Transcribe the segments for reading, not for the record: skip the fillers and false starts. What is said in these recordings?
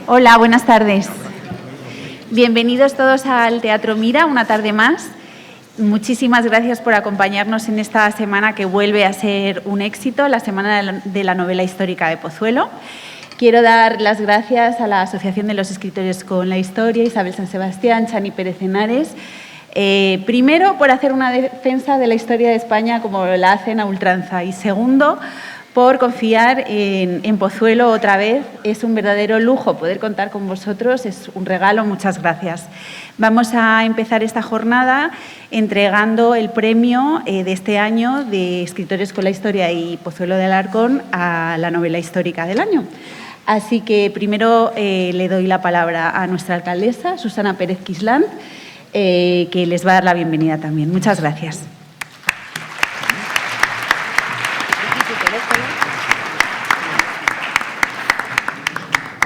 Hola, buenas tardes. Bienvenidos todos al Teatro Mira, una tarde más. Muchísimas gracias por acompañarnos en esta semana que vuelve a ser un éxito, la Semana de la Novela Histórica de Pozuelo. Quiero dar las gracias a la Asociación de los Escritores con la Historia, Isabel San Sebastián, Chani Pérez Henares, primero por hacer una defensa de la historia de España como la hacen a ultranza y segundo por confiar en Pozuelo otra vez. Es un verdadero lujo poder contar con vosotros, es un regalo, muchas gracias. Vamos a empezar esta jornada entregando el premio de este año de Escritores con la Historia y Pozuelo de Alarcón a la novela histórica del año. Así que primero le doy la palabra a nuestra alcaldesa, Susana Pérez Quisland, que les va a dar la bienvenida también. Muchas gracias.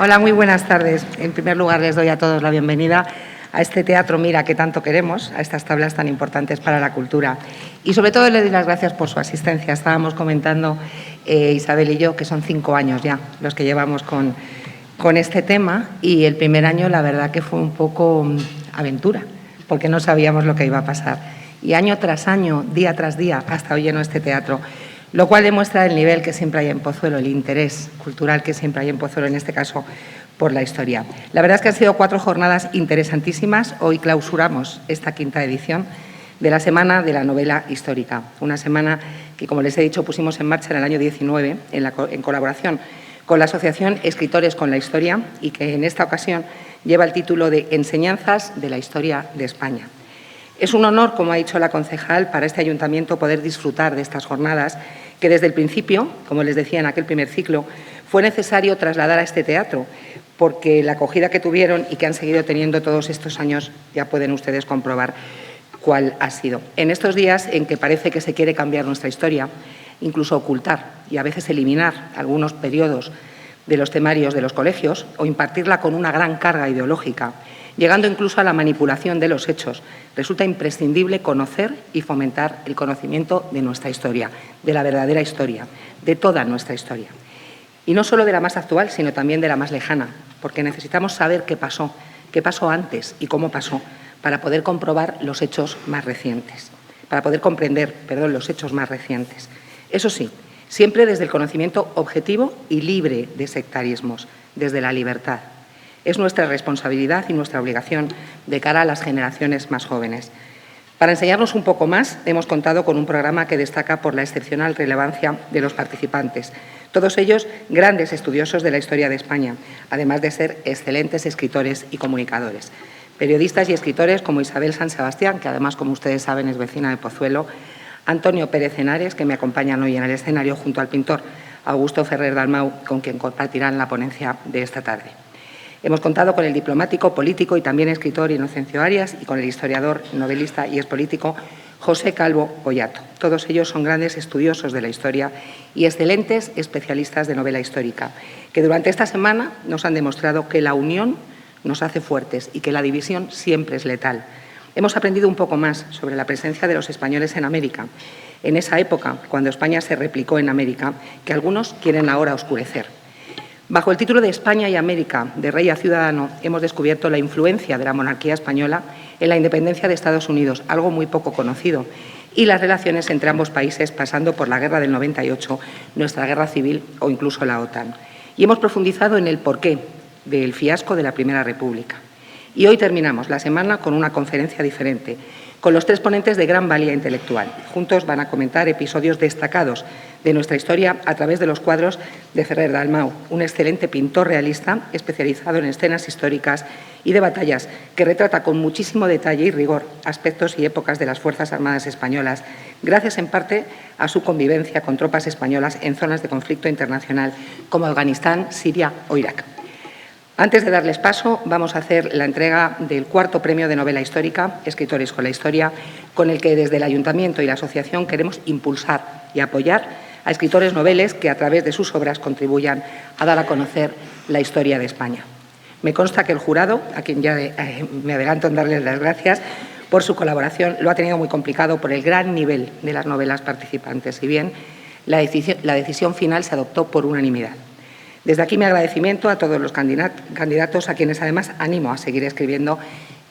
Hola, muy buenas tardes. En primer lugar, les doy a todos la bienvenida a este Teatro Mira que tanto queremos, a estas tablas tan importantes para la cultura. Y sobre todo les doy las gracias por su asistencia. Estábamos comentando, Isabel y yo, que son 5 años ya los que llevamos con este tema y el primer año la verdad que fue un poco aventura, porque no sabíamos lo que iba a pasar. Y año tras año, día tras día, ha estado lleno este teatro, lo cual demuestra el nivel que siempre hay en Pozuelo, el interés cultural que siempre hay en Pozuelo, en este caso por la historia. La verdad es que han sido 4 jornadas interesantísimas. Hoy clausuramos esta 5ª edición de la Semana de la Novela Histórica, una semana que, como les he dicho, pusimos en marcha en el año 19 en colaboración con la Asociación Escritores con la Historia y que en esta ocasión lleva el título de Enseñanzas de la Historia de España. Es un honor, como ha dicho la concejal, para este ayuntamiento poder disfrutar de estas jornadas que desde el principio, como les decía en aquel primer ciclo, fue necesario trasladar a este teatro porque la acogida que tuvieron y que han seguido teniendo todos estos años ya pueden ustedes comprobar cuál ha sido. En estos días en que parece que se quiere cambiar nuestra historia, incluso ocultar y a veces eliminar algunos periodos de los temarios de los colegios o impartirla con una gran carga ideológica, llegando incluso a la manipulación de los hechos, resulta imprescindible conocer y fomentar el conocimiento de nuestra historia, de la verdadera historia, de toda nuestra historia. Y no solo de la más actual, sino también de la más lejana, porque necesitamos saber qué pasó antes y cómo pasó, para poder comprobar los hechos más recientes, para poder comprender, los hechos más recientes. Eso sí, siempre desde el conocimiento objetivo y libre de sectarismos, desde la libertad. Es nuestra responsabilidad y nuestra obligación de cara a las generaciones más jóvenes. Para enseñarnos un poco más, hemos contado con un programa que destaca por la excepcional relevancia de los participantes, todos ellos grandes estudiosos de la historia de España, además de ser excelentes escritores y comunicadores. Periodistas y escritores como Isabel San Sebastián, que además, como ustedes saben, es vecina de Pozuelo, Antonio Pérez Henares, que me acompañan hoy en el escenario, junto al pintor Augusto Ferrer Dalmau, con quien compartirán la ponencia de esta tarde. Hemos contado con el diplomático, político y también escritor Inocencio Arias y con el historiador, novelista y expolítico José Calvo Boyato. Todos ellos son grandes estudiosos de la historia y excelentes especialistas de novela histórica, que durante esta semana nos han demostrado que la unión nos hace fuertes y que la división siempre es letal. Hemos aprendido un poco más sobre la presencia de los españoles en América, en esa época, cuando España se replicó en América, que algunos quieren ahora oscurecer. Bajo el título de España y América, de rey a ciudadano, hemos descubierto la influencia de la monarquía española en la independencia de Estados Unidos, algo muy poco conocido, y las relaciones entre ambos países, pasando por la guerra del 98, nuestra guerra civil o incluso la OTAN. Y hemos profundizado en el porqué del fiasco de la Primera República. Y hoy terminamos la semana con una conferencia diferente, con los 3 ponentes de gran valía intelectual. Juntos van a comentar episodios destacados de nuestra historia a través de los cuadros de Ferrer Dalmau, un excelente pintor realista especializado en escenas históricas y de batallas, que retrata con muchísimo detalle y rigor aspectos y épocas de las Fuerzas Armadas españolas, gracias en parte a su convivencia con tropas españolas en zonas de conflicto internacional como Afganistán, Siria o Irak. Antes de darles paso, vamos a hacer la entrega del 4º premio de novela histórica, Escritores con la Historia, con el que desde el Ayuntamiento y la Asociación queremos impulsar y apoyar a escritores noveles que a través de sus obras contribuyan a dar a conocer la historia de España. Me consta que el jurado, a quien ya me adelanto en darles las gracias por su colaboración, lo ha tenido muy complicado por el gran nivel de las novelas participantes, si bien la decisión final se adoptó por unanimidad. Desde aquí mi agradecimiento a todos los candidatos, a quienes además animo a seguir escribiendo,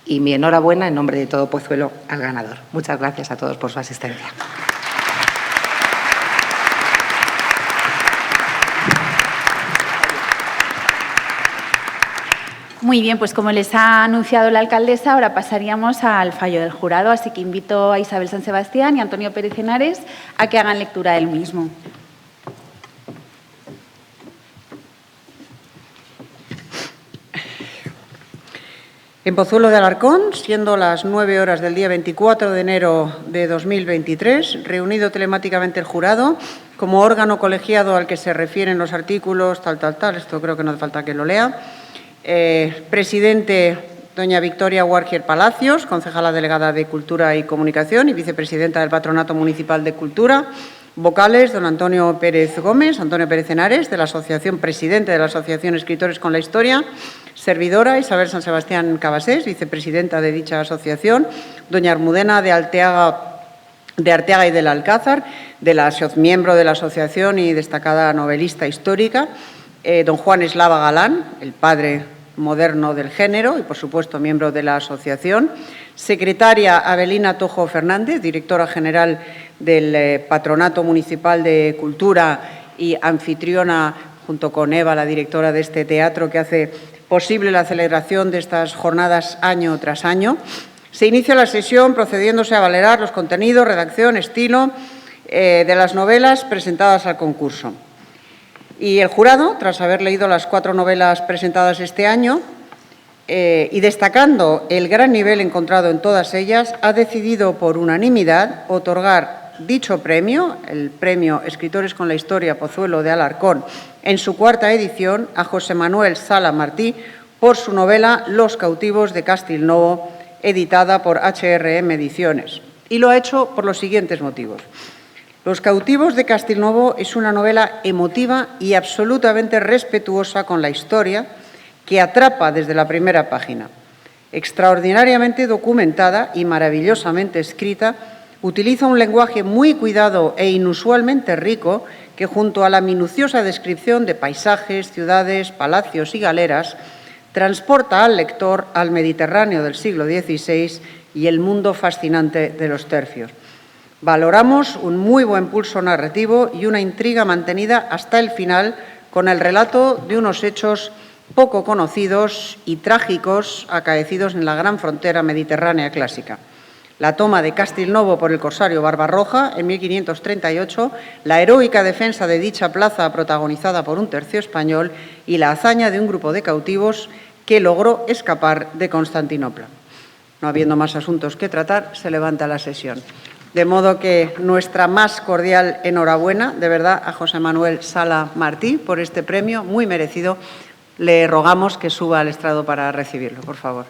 y mi enhorabuena en nombre de todo Pozuelo al ganador. Muchas gracias a todos por su asistencia. Muy bien, pues como les ha anunciado la alcaldesa, ahora pasaríamos al fallo del jurado, así que invito a Isabel San Sebastián y Antonio Pérez Henares a que hagan lectura del mismo. En Pozuelo de Alarcón, siendo las 9 horas del día 24 de enero de 2023, reunido telemáticamente el jurado, como órgano colegiado al que se refieren los artículos, esto creo que no hace falta que lo lea. Presidente, doña Victoria Wargier Palacios, concejala delegada de Cultura y Comunicación y vicepresidenta del Patronato Municipal de Cultura. Vocales, don Antonio Pérez Gómez, Antonio Pérez Henares, de la Asociación, presidente de la Asociación Escritores con la Historia. Servidora, Isabel San Sebastián Cabasés, vicepresidenta de dicha asociación. Doña Almudena de Arteaga y del Alcázar, miembro de la asociación y destacada novelista histórica. Don Juan Eslava Galán, el padre moderno del género y, por supuesto, miembro de la asociación. Secretaria Abelina Tojo Fernández, directora general del Patronato Municipal de Cultura y anfitriona, junto con Eva, la directora de este teatro, que hace posible la celebración de estas jornadas año tras año. Se inicia la sesión procediéndose a valorar los contenidos, redacción, estilo de las novelas presentadas al concurso. Y el jurado, tras haber leído las 4 novelas presentadas este año y destacando el gran nivel encontrado en todas ellas, ha decidido por unanimidad otorgar dicho premio, el Premio Escritores con la Historia Pozuelo de Alarcón, en su 4ª edición, a José Manuel Sala Martí por su novela Los cautivos de Castilnovo, editada por HRM Ediciones. Y lo ha hecho por los siguientes motivos. Los cautivos de Castilnovo es una novela emotiva y absolutamente respetuosa con la historia, que atrapa desde la primera página. Extraordinariamente documentada y maravillosamente escrita, utiliza un lenguaje muy cuidado e inusualmente rico que, junto a la minuciosa descripción de paisajes, ciudades, palacios y galeras, transporta al lector al Mediterráneo del siglo XVI y el mundo fascinante de los tercios. Valoramos un muy buen pulso narrativo y una intriga mantenida hasta el final, con el relato de unos hechos poco conocidos y trágicos acaecidos en la gran frontera mediterránea clásica. La toma de Castilnovo por el corsario Barbarroja en 1538, la heroica defensa de dicha plaza protagonizada por un tercio español y la hazaña de un grupo de cautivos que logró escapar de Constantinopla. No habiendo más asuntos que tratar, se levanta la sesión. De modo que nuestra más cordial enhorabuena, de verdad, a José Manuel Sala Martí por este premio muy merecido. Le rogamos que suba al estrado para recibirlo, por favor.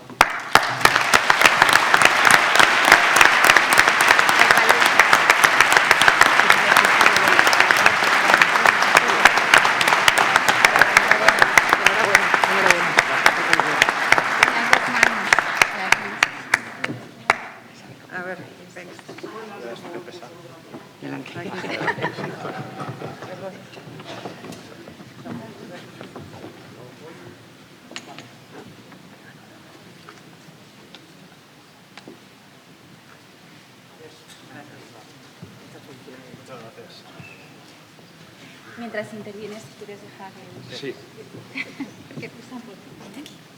Mientras intervienes, si quieres dejarle. Sí.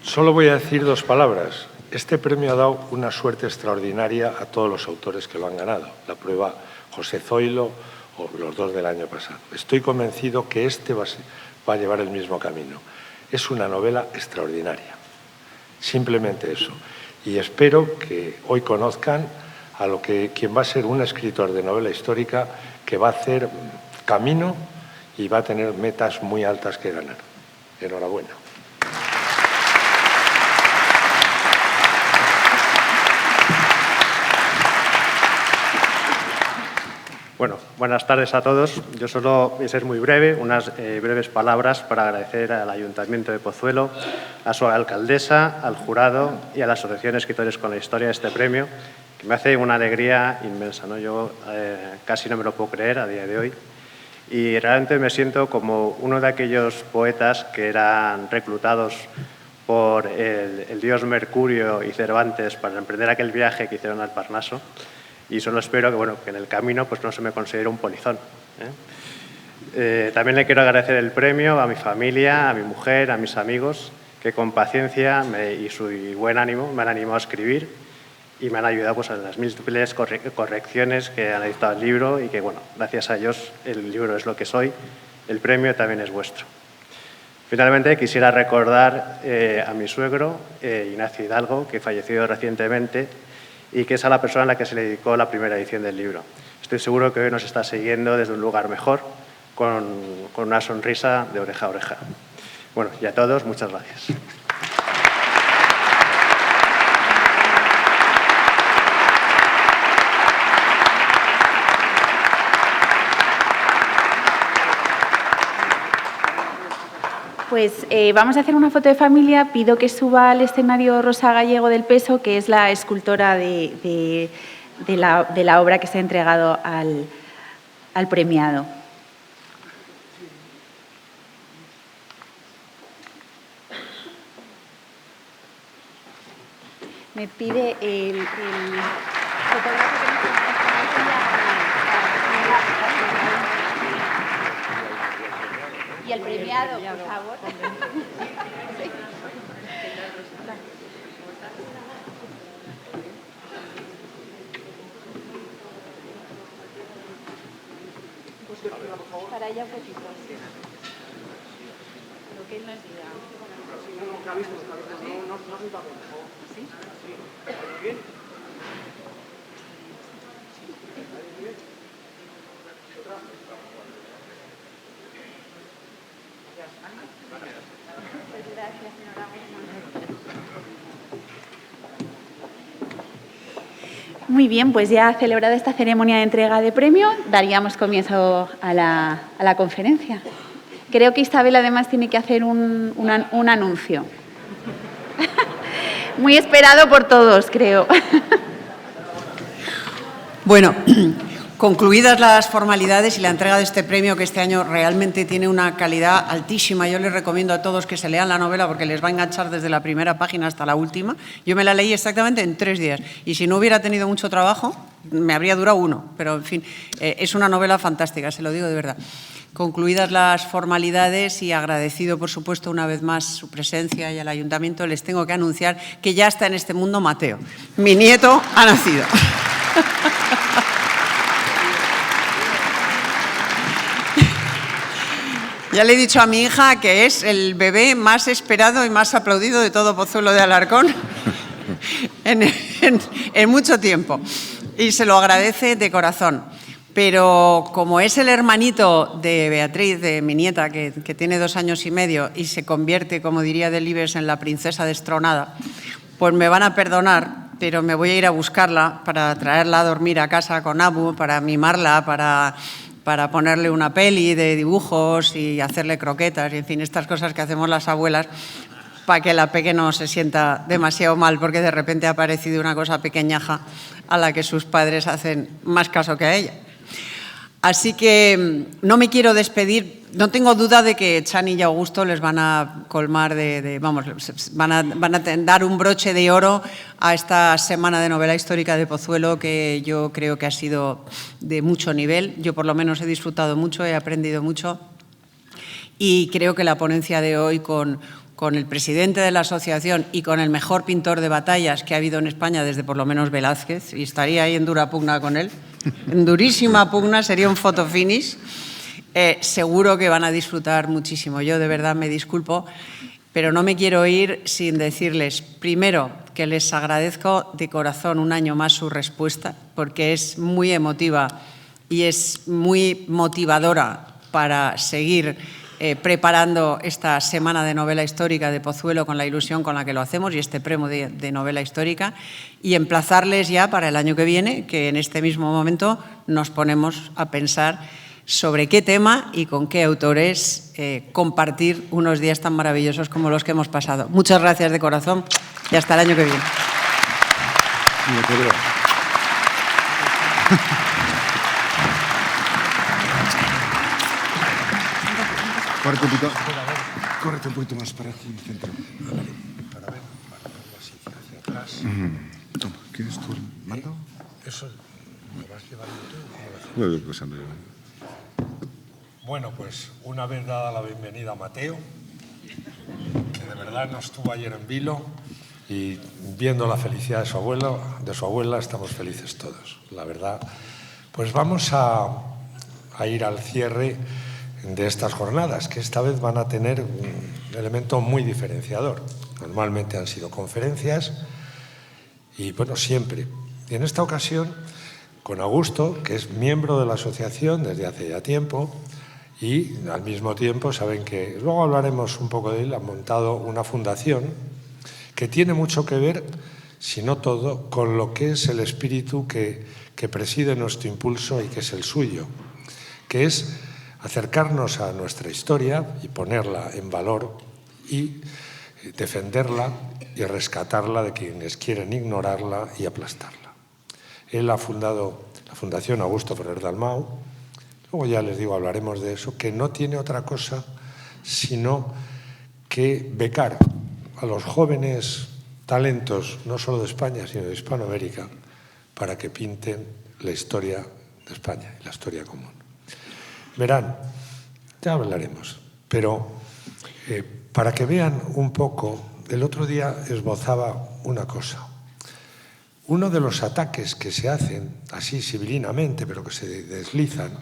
Solo voy a decir 2 palabras. Este premio ha dado una suerte extraordinaria a todos los autores que lo han ganado. La prueba José Zoilo o los 2 del año pasado. Estoy convencido que este va a llevar el mismo camino. Es una novela extraordinaria. Simplemente eso. Y espero que hoy conozcan a quien va a ser un escritor de novela histórica que va a hacer camino y va a tener metas muy altas que ganar. Enhorabuena. Bueno, buenas tardes a todos. Yo solo voy a ser muy breve, unas breves palabras para agradecer al Ayuntamiento de Pozuelo, a su alcaldesa, al jurado y a la Asociación Escritores con la Historia este premio, que me hace una alegría inmensa, ¿no? Yo casi no me lo puedo creer a día de hoy. Y realmente me siento como uno de aquellos poetas que eran reclutados por el dios Mercurio y Cervantes para emprender aquel viaje que hicieron al Parnaso. Y solo espero que, bueno, que en el camino pues, no se me considere un polizón. También le quiero agradecer el premio a mi familia, a mi mujer, a mis amigos, que con paciencia y su buen ánimo me han animado a escribir y me han ayudado pues, en las múltiples correcciones que han editado el libro y que, bueno, gracias a ellos el libro es lo que soy, el premio también es vuestro. Finalmente, quisiera recordar a mi suegro, Ignacio Hidalgo, que falleció recientemente y que es a la persona a la que se le dedicó la primera edición del libro. Estoy seguro que hoy nos está siguiendo desde un lugar mejor, con una sonrisa de oreja a oreja. Bueno, y a todos, muchas gracias. Pues vamos a hacer una foto de familia. Pido que suba al escenario Rosa Gallego del Peso, que es la escultora de la obra que se ha entregado al premiado. Me pide el fotógrafo y el premiado, por favor. Para allá un poquito. Lo que él nos diga. ¿Sí? Muy bien, pues ya celebrada esta ceremonia de entrega de premio, daríamos comienzo a la conferencia. Creo que Isabel además tiene que hacer un anuncio. Muy esperado por todos, creo. Bueno, concluidas las formalidades y la entrega de este premio, que este año realmente tiene una calidad altísima, yo les recomiendo a todos que se lean la novela porque les va a enganchar desde la primera página hasta la última. Yo me la leí exactamente en 3 días y si no hubiera tenido mucho trabajo me habría durado 1, pero en fin, es una novela fantástica, se lo digo de verdad. Concluidas las formalidades y agradecido, por supuesto, una vez más su presencia y al Ayuntamiento, les tengo que anunciar que ya está en este mundo Mateo. Mi nieto ha nacido. Ya le he dicho a mi hija que es el bebé más esperado y más aplaudido de todo Pozuelo de Alarcón en mucho tiempo. Y se lo agradece de corazón. Pero como es el hermanito de Beatriz, de mi nieta, que tiene 2 años y medio y se convierte, como diría Delibes, en la princesa destronada, pues me van a perdonar, pero me voy a ir a buscarla para traerla a dormir a casa con Abu, para mimarla, para ponerle una peli de dibujos y hacerle croquetas y, en fin, estas cosas que hacemos las abuelas para que la peque no se sienta demasiado mal porque de repente ha aparecido una cosa pequeñaja a la que sus padres hacen más caso que a ella. Así que no me quiero despedir. No tengo duda de que Chani y Augusto les van a colmar van a dar un broche de oro a esta Semana de Novela Histórica de Pozuelo, que yo creo que ha sido de mucho nivel. Yo por lo menos he disfrutado mucho, he aprendido mucho y creo que la ponencia de hoy con el presidente de la asociación y con el mejor pintor de batallas que ha habido en España desde por lo menos Velázquez, y estaría ahí en dura pugna con él, en durísima pugna, sería un photo finish. Seguro que van a disfrutar muchísimo. Yo de verdad me disculpo, pero no me quiero ir sin decirles, primero, que les agradezco de corazón un año más su respuesta, porque es muy emotiva y es muy motivadora para seguir preparando esta Semana de Novela Histórica de Pozuelo con la ilusión con la que lo hacemos y este premio de novela histórica, y emplazarles ya para el año que viene, que en este mismo momento nos ponemos a pensar sobre qué tema y con qué autores compartir unos días tan maravillosos como los que hemos pasado. Muchas gracias de corazón y hasta el año que viene. Córrete un poquito. Córrete un poquito más para aquí, en el centro. Para verlo así, hacia atrás. Toma, ¿quieres tu mando? Eso lo vas llevando tú. Voy a ir pasando yo. Bueno, pues una vez dada la bienvenida a Mateo, que de verdad no estuvo ayer en vilo, y viendo la felicidad de su abuela, estamos felices todos, la verdad. Pues vamos a ir al cierre de estas jornadas, que esta vez van a tener un elemento muy diferenciador. Normalmente han sido conferencias y, bueno, siempre. Y en esta ocasión, con Augusto, que es miembro de la asociación desde hace ya tiempo, y al mismo tiempo saben que, luego hablaremos un poco de él, ha montado una fundación que tiene mucho que ver, si no todo, con lo que es el espíritu que preside nuestro impulso y que es el suyo, que es acercarnos a nuestra historia y ponerla en valor y defenderla y rescatarla de quienes quieren ignorarla y aplastarla. Él ha fundado la Fundación Augusto Ferrer Dalmau. Luego ya les digo, hablaremos de eso, que no tiene otra cosa sino que becar a los jóvenes talentos, no solo de España, sino de Hispanoamérica, para que pinten la historia de España y la historia común. Verán, ya hablaremos, pero para que vean un poco, el otro día esbozaba una cosa. Uno de los ataques que se hacen, así sibilinamente, pero que se deslizan,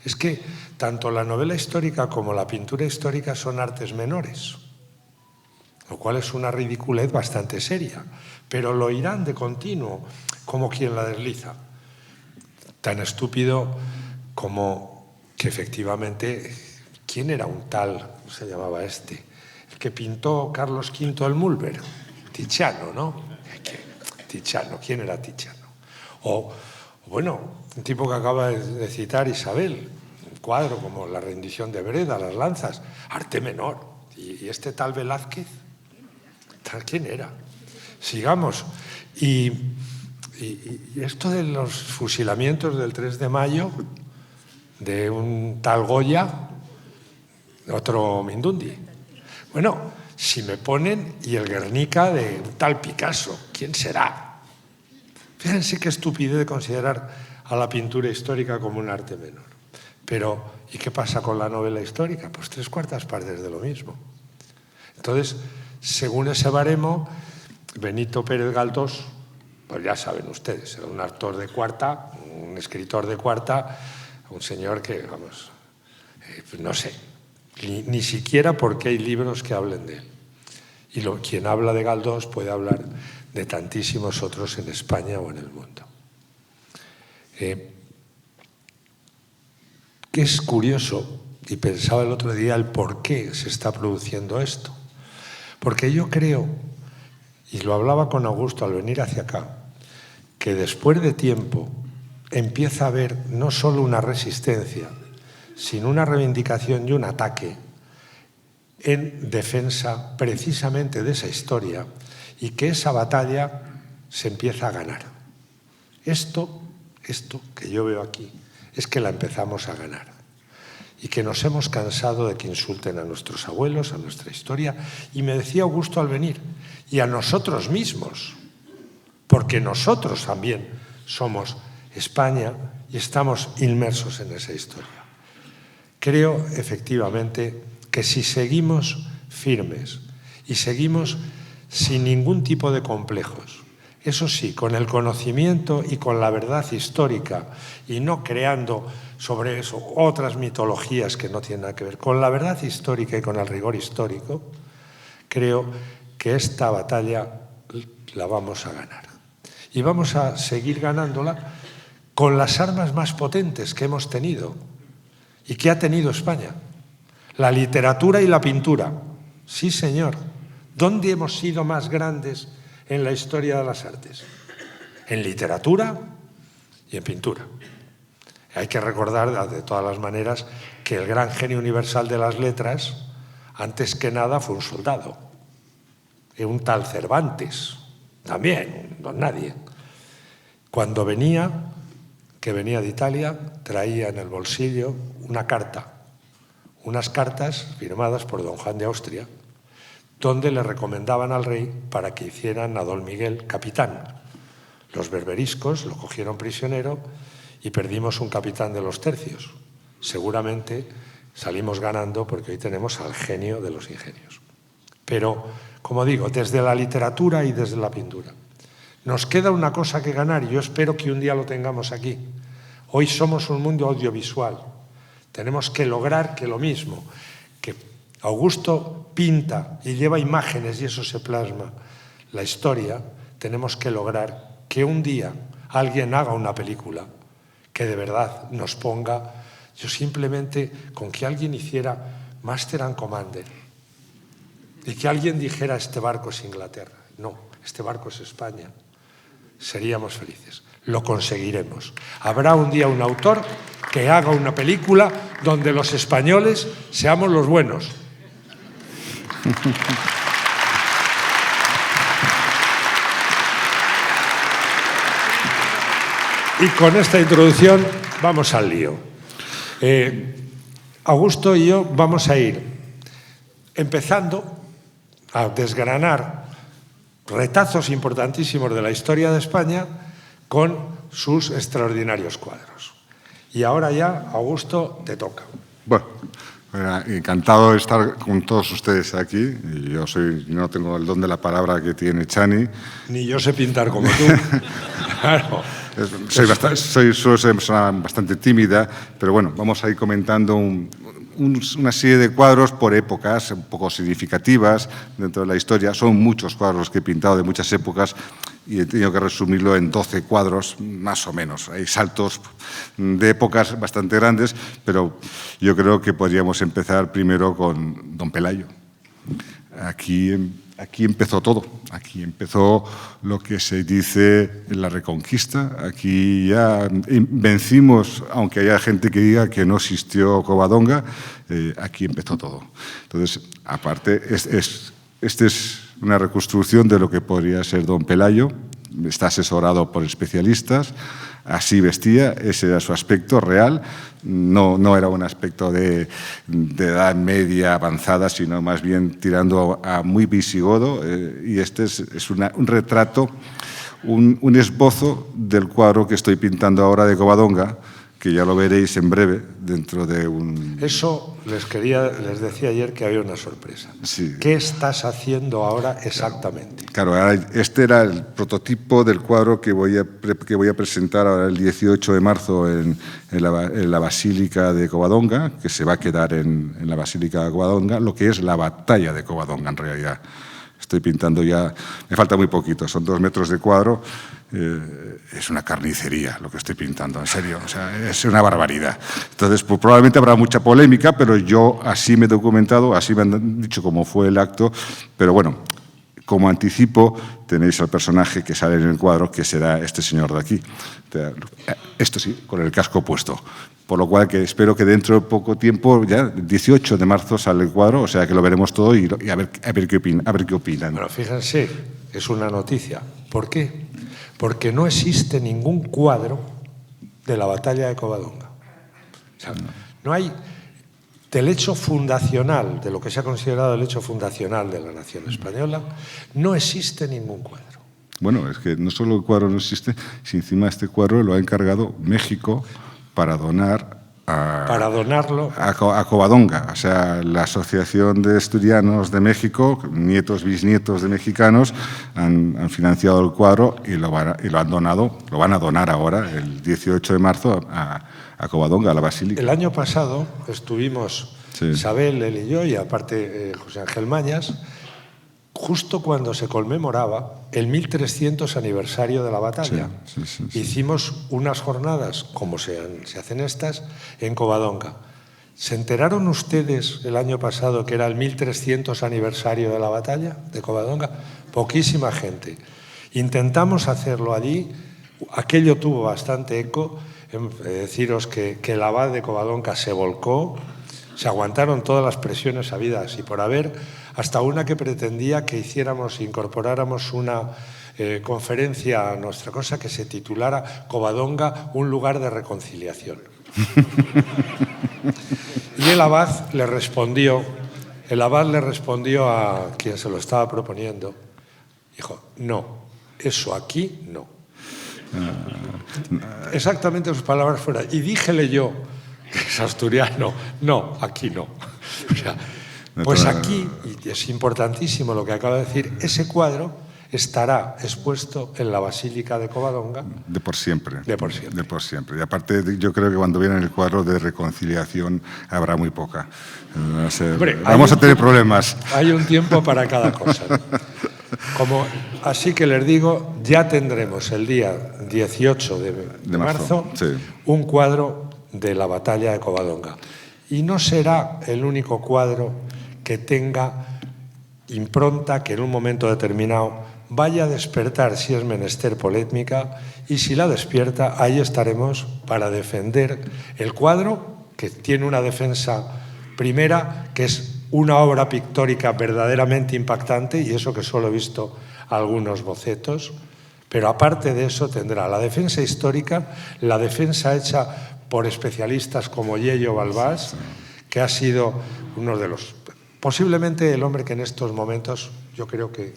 es que tanto la novela histórica como la pintura histórica son artes menores, lo cual es una ridiculez bastante seria, pero lo irán de continuo como quien la desliza. Tan estúpido como que efectivamente, ¿quién era un tal, cómo se llamaba este? El que pintó Carlos V el Mulber, Tiziano, ¿no? Tiziano, ¿quién era Tiziano? O bueno, un tipo que acaba de citar Isabel, un cuadro como La rendición de Breda, Las lanzas, arte menor. ¿Y este tal Velázquez? ¿Quién era? Sigamos. Y esto de los fusilamientos del 3 de mayo, de un tal Goya, otro Mindundi. Bueno, si me ponen, y el Guernica de un tal Picasso, ¿quién será? Fíjense qué estupidez de considerar a la pintura histórica como un arte menor. Pero, ¿y qué pasa con la novela histórica? Pues 3/4 partes de lo mismo. Entonces, según ese baremo, Benito Pérez Galdós, pues ya saben ustedes, era un actor de cuarta, un escritor de cuarta, un señor que, vamos, no sé, ni siquiera porque hay libros que hablen de él. Y quien habla de Galdós puede hablar de tantísimos otros en España o en el mundo. Que es curioso, y pensaba el otro día el por qué se está produciendo esto. Porque yo creo, y lo hablaba con Augusto al venir hacia acá, que después de tiempo empieza a haber no solo una resistencia, sino una reivindicación y un ataque en defensa precisamente de esa historia, y que esa batalla se empieza a ganar. Esto que yo veo aquí es que la empezamos a ganar y que nos hemos cansado de que insulten a nuestros abuelos, a nuestra historia, y me decía Augusto al venir, y a nosotros mismos, porque nosotros también somos España y estamos inmersos en esa historia. Creo efectivamente que si seguimos firmes y seguimos sin ningún tipo de complejos, eso sí, con el conocimiento y con la verdad histórica, y no creando sobre eso otras mitologías que no tienen nada que ver, con la verdad histórica y con el rigor histórico, creo que esta batalla la vamos a ganar. Y vamos a seguir ganándola con las armas más potentes que hemos tenido y que ha tenido España. La literatura y la pintura. Sí, señor. ¿Dónde hemos sido más grandes en la historia de las artes? En literatura y en pintura. Hay que recordar, de todas las maneras, que el gran genio universal de las letras, antes que nada, fue un soldado. Un tal Cervantes, también, don nadie. Cuando que venía de Italia, traía en el bolsillo una carta unas cartas firmadas por don Juan de Austria, donde le recomendaban al rey para que hicieran a don Miguel capitán. Los berberiscos lo cogieron prisionero y perdimos un capitán de los tercios. Seguramente salimos ganando porque hoy tenemos al genio de los ingenios. Pero, como digo, desde la literatura y desde la pintura, nos queda una cosa que ganar y yo espero que un día lo tengamos aquí. Hoy somos un mundo audiovisual. Tenemos que lograr que lo mismo, que Augusto pinta y lleva imágenes y eso se plasma, la historia, tenemos que lograr que un día alguien haga una película que de verdad nos ponga, yo simplemente con que alguien hiciera Master and Commander y que alguien dijera este barco es Inglaterra, no, este barco es España, seríamos felices. Lo conseguiremos. Habrá un día un autor que haga una película donde los españoles seamos los buenos. Y con esta introducción vamos al lío. Augusto y yo vamos a ir empezando a desgranar retazos importantísimos de la historia de España con sus extraordinarios cuadros. Y ahora ya, Augusto, te toca. Bueno, encantado de estar con todos ustedes aquí. Yo no tengo el don de la palabra que tiene Chani. Ni yo sé pintar como tú. Claro. Soy una persona bastante tímida, pero bueno, vamos a ir comentando una serie de cuadros por épocas un poco significativas dentro de la historia. Son muchos cuadros que he pintado de muchas épocas y he tenido que resumirlo en 12 cuadros, más o menos. Hay saltos de épocas bastante grandes, pero yo creo que podríamos empezar primero con don Pelayo. Aquí empezó todo. Aquí empezó lo que se dice en la Reconquista. Aquí ya vencimos, aunque haya gente que diga que no existió Covadonga, aquí empezó todo. Entonces, aparte, este es una reconstrucción de lo que podría ser don Pelayo. Está asesorado por especialistas. Así vestía, ese era su aspecto real. No era un aspecto de edad media avanzada, sino más bien tirando a muy visigodo. Y este es un retrato, un esbozo del cuadro que estoy pintando ahora de Covadonga, que ya lo veréis en breve dentro de un... Eso les decía ayer que había una sorpresa. Sí. ¿Qué estás haciendo ahora exactamente? Claro, este era el prototipo del cuadro que voy a presentar ahora el 18 de marzo en la Basílica de Covadonga, que se va a quedar en la Basílica de Covadonga, lo que es la batalla de Covadonga en realidad. Estoy pintando ya, me falta muy poquito, son 2 metros de cuadro. Es una carnicería lo que estoy pintando, en serio, o sea, es una barbaridad. Entonces, pues, probablemente habrá mucha polémica, pero yo así me he documentado, así me han dicho cómo fue el acto, pero bueno, como anticipo, tenéis al personaje que sale en el cuadro, que será este señor de aquí. Esto sí, con el casco puesto. Por lo cual que espero que dentro de poco tiempo, ya el 18 de marzo sale el cuadro, o sea que lo veremos todo y a ver qué opinan. Bueno, fíjense, es una noticia. ¿Por qué? Porque no existe ningún cuadro de la batalla de Covadonga. O sea, no hay del hecho fundacional, de lo que se ha considerado el hecho fundacional de la nación española, no existe ningún cuadro. Bueno, es que no solo el cuadro no existe, sino encima este cuadro lo ha encargado México para donar a Covadonga. O sea, la Asociación de Asturianos de México, nietos, bisnietos de mexicanos, han financiado el cuadro y lo han donado, lo van a donar ahora, el 18 de marzo, a Covadonga, a la Basílica. El año pasado estuvimos, sí, Isabel, él y yo, y aparte José Ángel Mañas, justo cuando se conmemoraba el 1300 aniversario de la batalla. Sí. Hicimos unas jornadas, como se hacen estas, en Covadonga. ¿Se enteraron ustedes el año pasado que era el 1300 aniversario de la batalla de Covadonga? Poquísima gente. Intentamos hacerlo allí, aquello tuvo bastante eco. Deciros que el abad de Covadonga se volcó, se aguantaron todas las presiones habidas y por haber, hasta una que pretendía que incorporáramos una conferencia a nuestra cosa que se titulara Covadonga, un lugar de reconciliación. Y el abad le respondió a quien se lo estaba proponiendo, dijo, no, eso aquí no. Exactamente sus palabras fueron, y díjele yo, que es asturiano, no, aquí no. O sea, pues aquí, y es importantísimo lo que acaba de decir, ese cuadro estará expuesto en la Basílica de Covadonga. De por siempre. De por siempre. De por siempre. Y aparte, yo creo que cuando viene el cuadro de reconciliación habrá muy poca. No sé, Hombre, vamos a tener problemas. Hay un tiempo para cada cosa, ¿no? Así que les digo, ya tendremos el día 18 de marzo sí, un cuadro de la batalla de Covadonga. Y no será el único cuadro que tenga impronta, que en un momento determinado vaya a despertar, si es menester, polémica, y si la despierta, ahí estaremos para defender el cuadro, que tiene una defensa primera, que es una obra pictórica verdaderamente impactante, y eso que solo he visto algunos bocetos, pero aparte de eso tendrá la defensa histórica, la defensa hecha por especialistas como Yello Balbás, que ha sido uno de los, posiblemente el hombre que en estos momentos yo creo que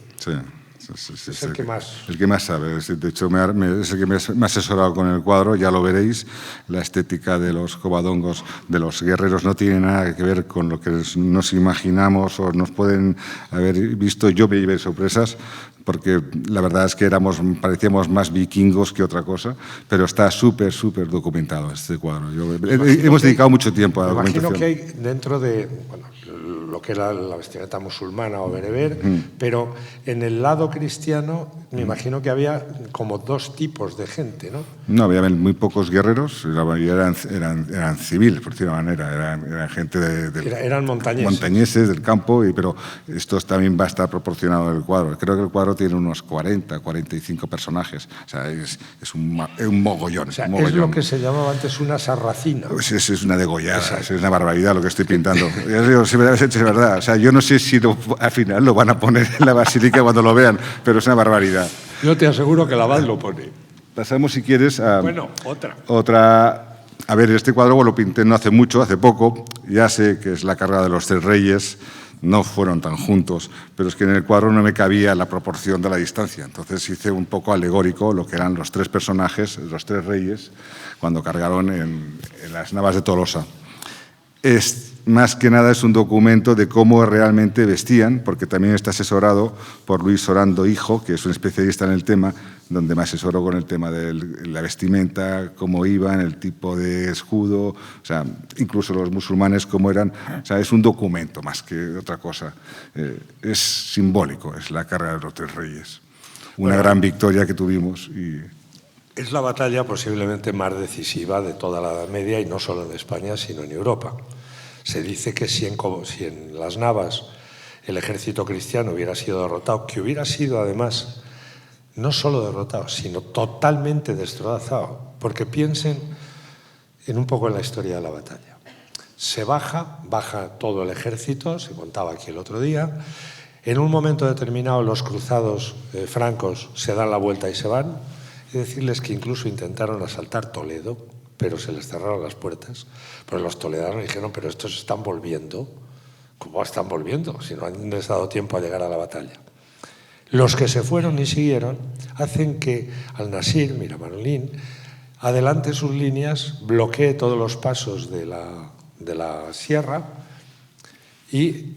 es el que más... El que más sabe. De hecho, es el que me ha asesorado con el cuadro, ya lo veréis. La estética de los covadongos, de los guerreros, no tiene nada que ver con lo que nos imaginamos o nos pueden haber visto. Yo me llevé sorpresas, porque la verdad es que parecíamos más vikingos que otra cosa, pero está súper documentado este cuadro. Hemos dedicado mucho tiempo a la documentación. Imagino que hay dentro de lo que era la vestimenta musulmana o bereber, pero en el lado cristiano me imagino que había como dos tipos de gente, ¿no? No, había muy pocos guerreros, la mayoría eran civiles, por decirlo de una manera, eran gente eran montañeses del campo, pero esto también va a estar proporcionado en el cuadro. Creo que el cuadro tiene unos 45 personajes, o sea, es un mogollón. O sea, un mogollón. Es lo que se llamaba antes una sarracina. Pues es una degollada, es una barbaridad lo que estoy pintando. Es verdad, o sea, yo no sé si al final lo van a poner en la basílica cuando lo vean, pero es una barbaridad. Yo te aseguro que el abad lo pone. Pasamos, si quieres, a... Bueno, otra. A ver, este cuadro lo pinté no hace mucho, hace poco. Ya sé que es la carga de los tres reyes, no fueron tan juntos, pero es que en el cuadro no me cabía la proporción de la distancia. Entonces hice un poco alegórico lo que eran los tres personajes, los tres reyes, cuando cargaron en las navas de Tolosa. Más que nada es un documento de cómo realmente vestían, porque también está asesorado por Luis Orando Hijo, que es un especialista en el tema, donde me asesoró con el tema de la vestimenta, cómo iban, el tipo de escudo, o sea, incluso los musulmanes cómo eran. O sea, es un documento más que otra cosa. Es simbólico, es la carga de los tres reyes. Una gran victoria que tuvimos. Es la batalla posiblemente más decisiva de toda la Edad Media, y no solo en España, sino en Europa. Se dice que si en las Navas el ejército cristiano hubiera sido derrotado, que hubiera sido además no solo derrotado, sino totalmente destrozado, porque piensen un poco en la historia de la batalla. Se baja todo el ejército, se contaba aquí el otro día. En un momento determinado los cruzados francos se dan la vuelta y se van. Y decirles que incluso intentaron asaltar Toledo, pero se les cerraron las puertas. Pero los toledanos dijeron, pero estos están volviendo. ¿Cómo están volviendo? Si no han les dado tiempo a llegar a la batalla. Los que se fueron y siguieron hacen que Al-Nasir, Miramanolín, adelante sus líneas, bloquee todos los pasos de la sierra, y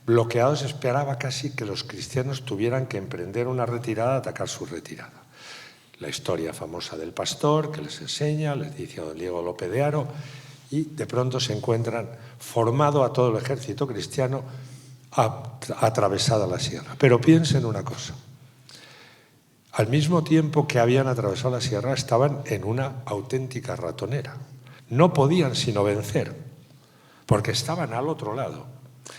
bloqueados esperaba casi que los cristianos tuvieran que emprender una retirada, atacar su retirada. La historia famosa del pastor que les enseña, les dice a don Diego López de Haro, y de pronto se encuentran formado a todo el ejército cristiano atravesada la sierra. Pero piensen una cosa, al mismo tiempo que habían atravesado la sierra estaban en una auténtica ratonera. No podían sino vencer, porque estaban al otro lado.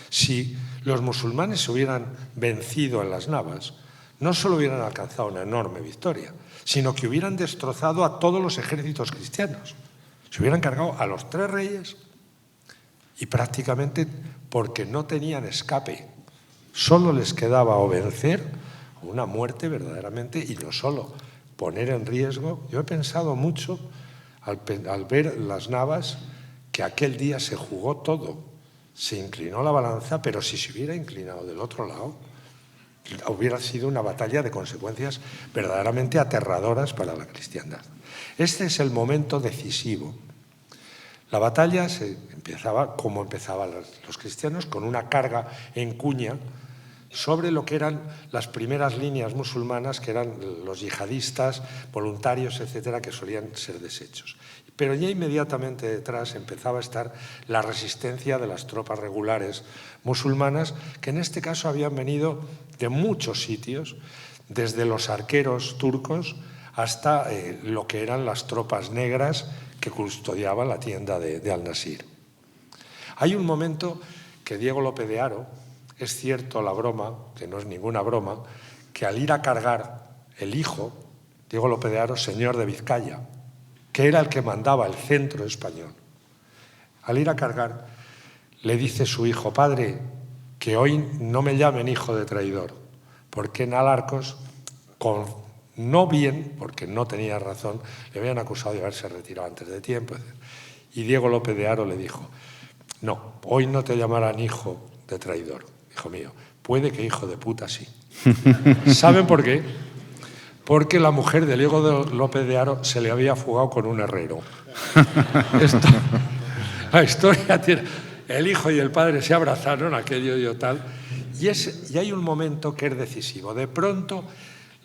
Si los musulmanes se hubieran vencido en las Navas, no solo hubieran alcanzado una enorme victoria, sino que hubieran destrozado a todos los ejércitos cristianos. Se hubieran cargado a los tres reyes, y prácticamente porque no tenían escape. Solo les quedaba o vencer o una muerte verdaderamente, y no solo poner en riesgo. Yo he pensado mucho al ver las Navas que aquel día se jugó todo, se inclinó la balanza, pero si se hubiera inclinado del otro lado, hubiera sido una batalla de consecuencias verdaderamente aterradoras para la cristiandad. Este es el momento decisivo. La batalla se empezaba como empezaban los cristianos, con una carga en cuña sobre lo que eran las primeras líneas musulmanas, que eran los yihadistas, voluntarios, etcétera, que solían ser deshechos. Pero ya inmediatamente detrás empezaba a estar la resistencia de las tropas regulares musulmanas, que en este caso habían venido de muchos sitios, desde los arqueros turcos hasta lo que eran las tropas negras que custodiaban la tienda de Al-Nasir. Hay un momento que Diego López de Haro, es cierto la broma, que no es ninguna broma, que al ir a cargar el hijo, Diego López de Haro, señor de Vizcaya, que era el que mandaba el centro español, al ir a cargar le dice su hijo: padre, que hoy no me llamen hijo de traidor, porque en Alarcos, no bien, porque no tenía razón, le habían acusado de haberse retirado antes de tiempo. Y Diego López de Haro le dijo: no, hoy no te llamarán hijo de traidor, hijo mío, puede que hijo de puta sí. ¿Saben por qué? Porque la mujer de Diego López de Haro se le había fugado con un herrero. La historia tiene... El hijo y el padre se abrazaron, aquello y tal, y hay un momento que es decisivo. De pronto,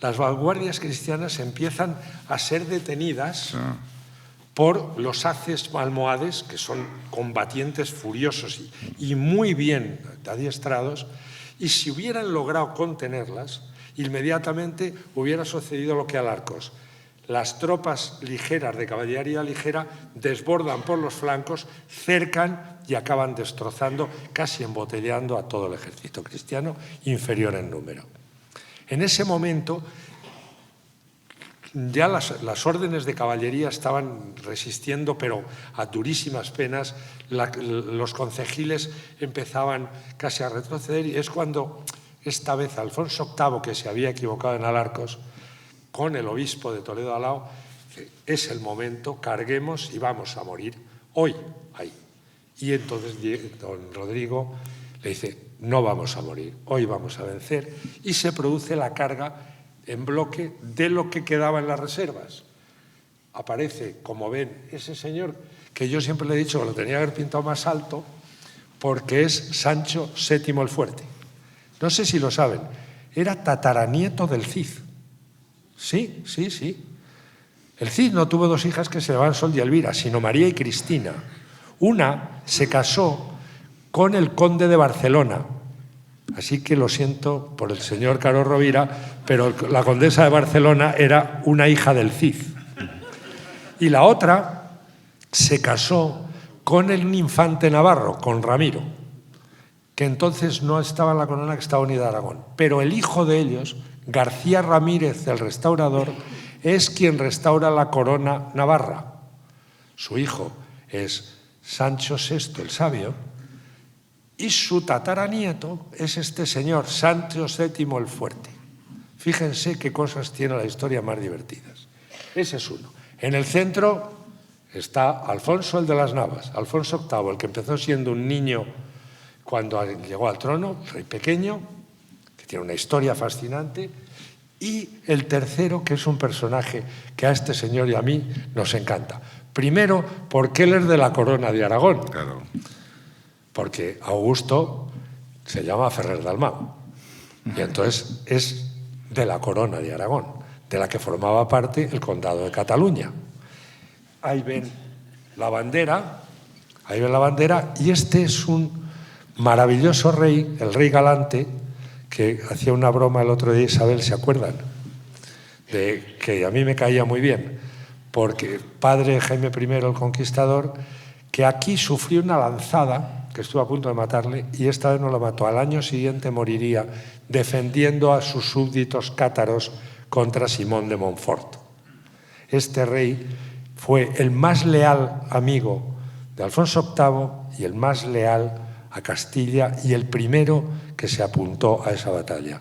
las vanguardias cristianas empiezan a ser detenidas por los haces almohades, que son combatientes furiosos y muy bien adiestrados, y si hubieran logrado contenerlas, inmediatamente hubiera sucedido lo que a Alarcos. Las tropas ligeras de caballería ligera desbordan por los flancos, cercan y acaban destrozando, casi embotellando a todo el ejército cristiano, inferior en número. En ese momento ya las órdenes de caballería estaban resistiendo, pero a durísimas penas. Los concejiles empezaban casi a retroceder, y es cuando esta vez Alfonso VIII, que se había equivocado en Alarcos, con el obispo de Toledo al lado, es el momento, carguemos y vamos a morir hoy, ahí. Y entonces don Rodrigo le dice: no vamos a morir, hoy vamos a vencer, y se produce la carga en bloque de lo que quedaba en las reservas. Aparece, como ven, ese señor que yo siempre le he dicho que lo tenía que haber pintado más alto, porque es Sancho VII el Fuerte. No sé si lo saben, era tataranieto del Cid. Sí, sí, sí. El Cid no tuvo dos hijas que se llamaban Sol y Elvira, sino María y Cristina. Una se casó con el conde de Barcelona. Así que lo siento por el señor Caro Rovira, pero la condesa de Barcelona era una hija del Cid. Y la otra se casó con el infante navarro, con Ramiro, que entonces no estaba en la corona, que estaba unida a Aragón. Pero el hijo de ellos, García Ramírez, el restaurador, es quien restaura la corona navarra. Su hijo es Sancho VI el Sabio, y su tataranieto es este señor, Sancho VII el Fuerte. Fíjense qué cosas tiene la historia más divertidas. Ese es uno. En el centro está Alfonso el de las Navas, Alfonso VIII, el que empezó siendo un niño cuando llegó al trono, rey pequeño, que tiene una historia fascinante, y el tercero, que es un personaje que a este señor y a mí nos encanta. Primero, porque él es de la corona de Aragón. Claro. Porque Augusto se llama Ferrer Dalmau, y entonces es de la corona de Aragón, de la que formaba parte el condado de Cataluña. Ahí ven la bandera, y este es un maravilloso rey, el rey Galante, que hacía una broma el otro día, Isabel, ¿se acuerdan? De que a mí me caía muy bien, porque padre de Jaime I el Conquistador, que aquí sufrió una lanzada, que estuvo a punto de matarle, y esta vez no lo mató. Al año siguiente moriría defendiendo a sus súbditos cátaros contra Simón de Montfort. Este rey fue el más leal amigo de Alfonso VIII y el más leal a Castilla, y el primero que se apuntó a esa batalla.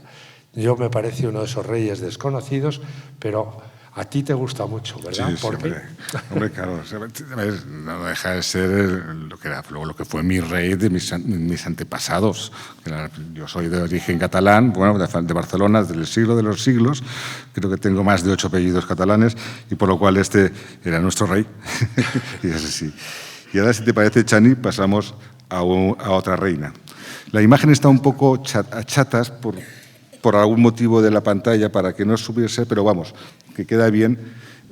Yo me parece uno de esos reyes desconocidos, pero A ti te gusta mucho, ¿verdad? Sí, ¿Por qué? hombre, claro. A ver, no deja de ser lo que fue mi rey de mis antepasados. Yo soy de origen catalán, bueno, de Barcelona, del siglo de los siglos. Creo que tengo más de 8 apellidos catalanes y por lo cual este era nuestro rey. Y es así. Y ahora, si te parece, Chani, pasamos a otra reina. La imagen está un poco a chatas por algún motivo de la pantalla para que no subiese, pero vamos, que queda bien.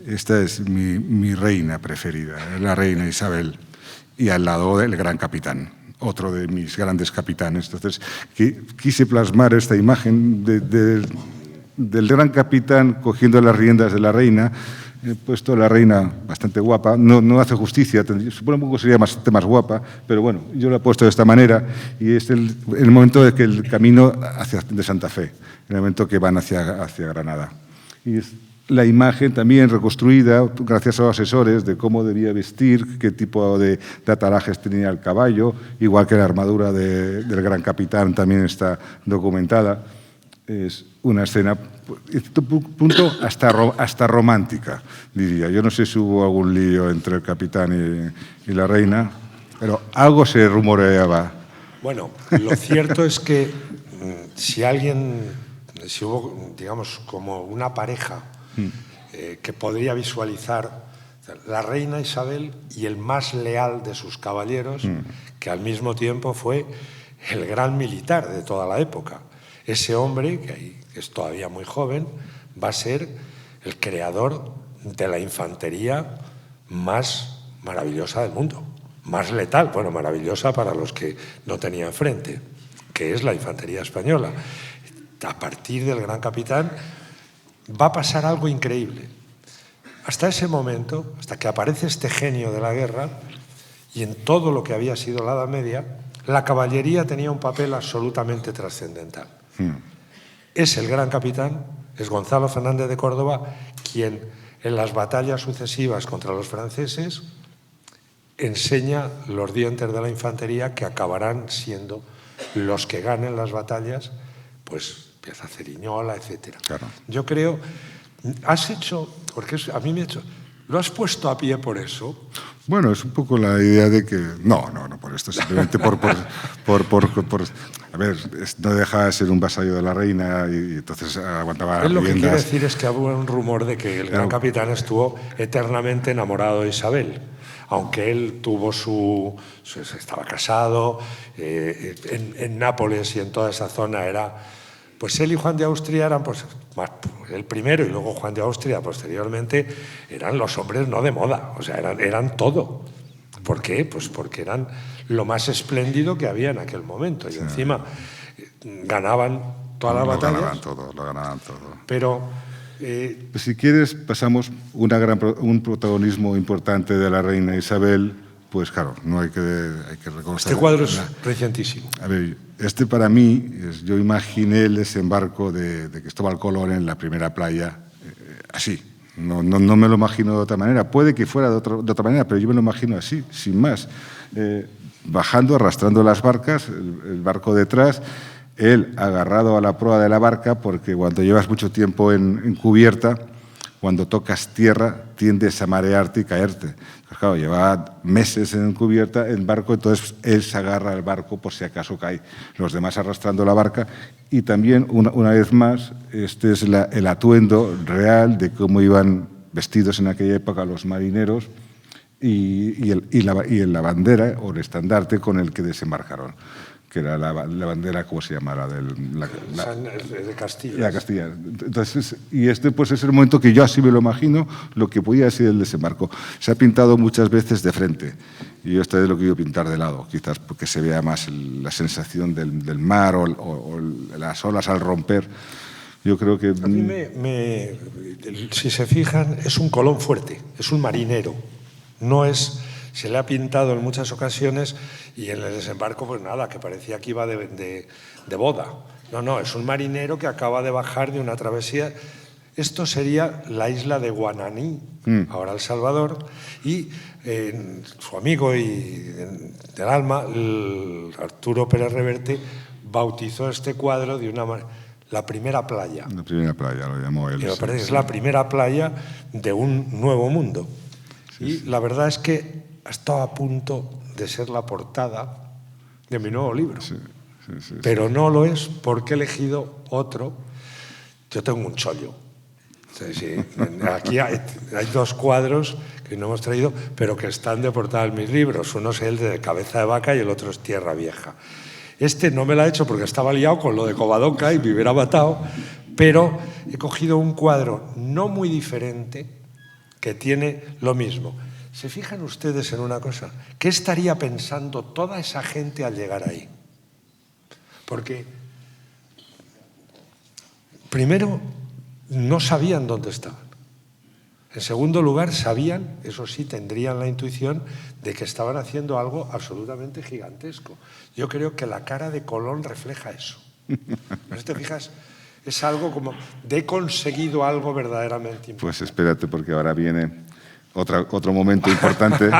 Esta es mi reina preferida, la reina Isabel, y al lado el gran capitán, otro de mis grandes capitanes. Entonces, quise plasmar esta imagen del gran capitán cogiendo las riendas de la reina. He puesto a la reina bastante guapa, no hace justicia, supongo que sería bastante más guapa, pero bueno, yo la he puesto de esta manera y es el momento de que el camino de Santa Fe, el momento que van hacia Granada. Y es la imagen también reconstruida gracias a los asesores de cómo debía vestir, qué tipo de atalajes tenía el caballo, igual que la armadura del gran capitán también está documentada. Es una escena, punto, hasta romántica, diría. Yo no sé si hubo algún lío entre el capitán y la reina, pero algo se rumoreaba. Bueno, lo cierto es que si hubo, digamos, como una pareja que podría visualizar la reina Isabel y el más leal de sus caballeros, que al mismo tiempo fue el gran militar de toda la época. Ese hombre, que es todavía muy joven, va a ser el creador de la infantería más maravillosa del mundo, más letal, bueno, maravillosa para los que no tenían frente, que es la infantería española. A partir del gran capitán va a pasar algo increíble. Hasta ese momento, hasta que aparece este genio de la guerra, y en todo lo que había sido la Edad Media, la caballería tenía un papel absolutamente trascendental. Es el gran capitán, es Gonzalo Fernández de Córdoba, quien en las batallas sucesivas contra los franceses enseña los dientes de la infantería que acabarán siendo los que ganen las batallas, pues Piazza Ceriñola, etc. Claro. Yo creo, has hecho, porque a mí me ha hecho, ¿lo has puesto a pie por eso? Bueno, es un poco la idea de que... No, por esto, simplemente a ver, no deja de ser un vasallo de la reina y entonces aguantaba las riendas. Lo que quiero decir es que hubo un rumor de que el gran capitán estuvo eternamente enamorado de Isabel, aunque él tuvo estaba casado, en Nápoles y en toda esa zona era... Pues él y Juan de Austria eran, pues, el primero y luego Juan de Austria posteriormente, eran los hombres no de moda, o sea, eran todo. ¿Por qué? Pues porque eran lo más espléndido que había en aquel momento. Y encima ganaban todas las batallas. Lo ganaban todo. Pero... pues si quieres, pasamos un protagonismo importante de la reina Isabel. Pues claro, no hay que reconocer... Este cuadro es recientísimo. A ver, para mí, yo imaginé el desembarco de Cristóbal Colón en la primera playa así. No me lo imagino de otra manera. Puede que fuera de otra manera, pero yo me lo imagino así, sin más. Bajando, arrastrando las barcas, el barco detrás, él agarrado a la proa de la barca, porque cuando llevas mucho tiempo en cubierta, cuando tocas tierra, tiendes a marearte y caerte. Pues claro, lleva meses en cubierta en barco, entonces él se agarra al barco por si acaso cae. Los demás arrastrando la barca. Y también, una vez más, este es el atuendo real de cómo iban vestidos en aquella época los marineros y la bandera o el estandarte con el que desembarcaron, que era la bandera, ¿cómo se llama? de Castilla. La Castilla. Entonces, y pues es el momento que yo así me lo imagino, lo que podía ser el desembarco. Se ha pintado muchas veces de frente, y yo esta vez lo quiero pintar de lado, quizás porque se vea más la sensación del mar o las olas al romper. Yo creo que... A mí si se fijan, es un Colón fuerte, es un marinero, no es... Se le ha pintado en muchas ocasiones y en el desembarco, pues nada, que parecía que iba de boda. No, es un marinero que acaba de bajar de una travesía. Esto sería la isla de Guananí, ahora El Salvador, y su amigo del alma, Arturo Pérez Reverte, bautizó este cuadro de una manera. la primera playa. La primera playa, lo llamó él. Me parece que es la primera playa de un nuevo mundo. Y la verdad es que ha estado a punto de ser la portada de mi nuevo libro. Pero no lo es porque he elegido otro. Yo tengo un chollo. Aquí hay 2 cuadros que no hemos traído, pero que están de portada en mis libros. Uno es el de Cabeza de Vaca y el otro es Tierra Vieja. Este no me lo he hecho porque estaba liado con lo de Covadonga y me hubiera matado, pero he cogido un cuadro no muy diferente que tiene lo mismo. ¿Se fijan ustedes en una cosa? ¿Qué estaría pensando toda esa gente al llegar ahí? Porque, primero, no sabían dónde estaban. En segundo lugar, sabían, eso sí, tendrían la intuición de que estaban haciendo algo absolutamente gigantesco. Yo creo que la cara de Colón refleja eso. ¿No te fijas? Es algo como de he conseguido algo verdaderamente importante. Pues espérate, porque ahora viene otro momento importante.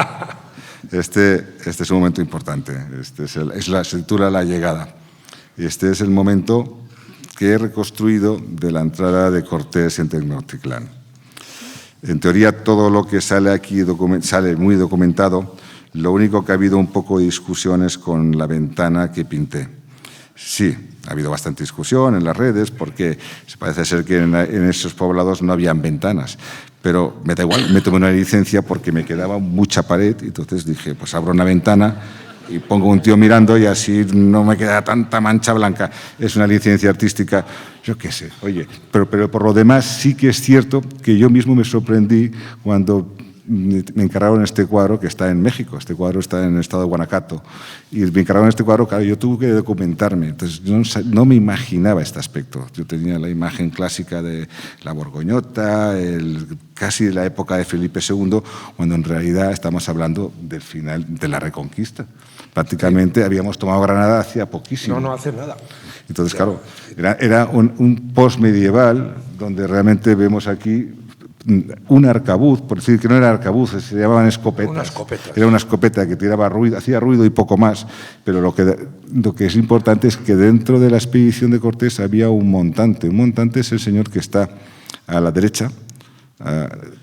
Este es un momento importante. Se titula La llegada. Y este es el momento que he reconstruido de la entrada de Cortés en Tenochtitlán. En teoría, todo lo que sale aquí sale muy documentado. Lo único que ha habido un poco de discusiones con la ventana que pinté. Sí, ha habido bastante discusión en las redes porque parece ser que en esos poblados no habían ventanas. Pero me da igual, me tomé una licencia porque me quedaba mucha pared y entonces dije, pues abro una ventana y pongo un tío mirando y así no me queda tanta mancha blanca. Es una licencia artística, yo qué sé. Oye, pero por lo demás sí que es cierto que yo mismo me sorprendí cuando me encargaron este cuadro que está en México. Este cuadro está en el estado de Guanajuato. Y me encargaron este cuadro, claro, yo tuve que documentarme. Entonces yo no me imaginaba este aspecto. Yo tenía la imagen clásica de la Borgoñota, casi de la época de Felipe II, cuando en realidad estamos hablando del final de la Reconquista. Prácticamente habíamos tomado Granada hacía poquísimo. No hace nada. Entonces, claro, era un post-medieval donde realmente vemos aquí un arcabuz, por decir que no era arcabuz, se llamaban escopetas. Una escopeta. Era una escopeta que tiraba ruido, hacía ruido y poco más, pero lo que es importante es que dentro de la expedición de Cortés había un montante. Un montante es el señor que está a la derecha,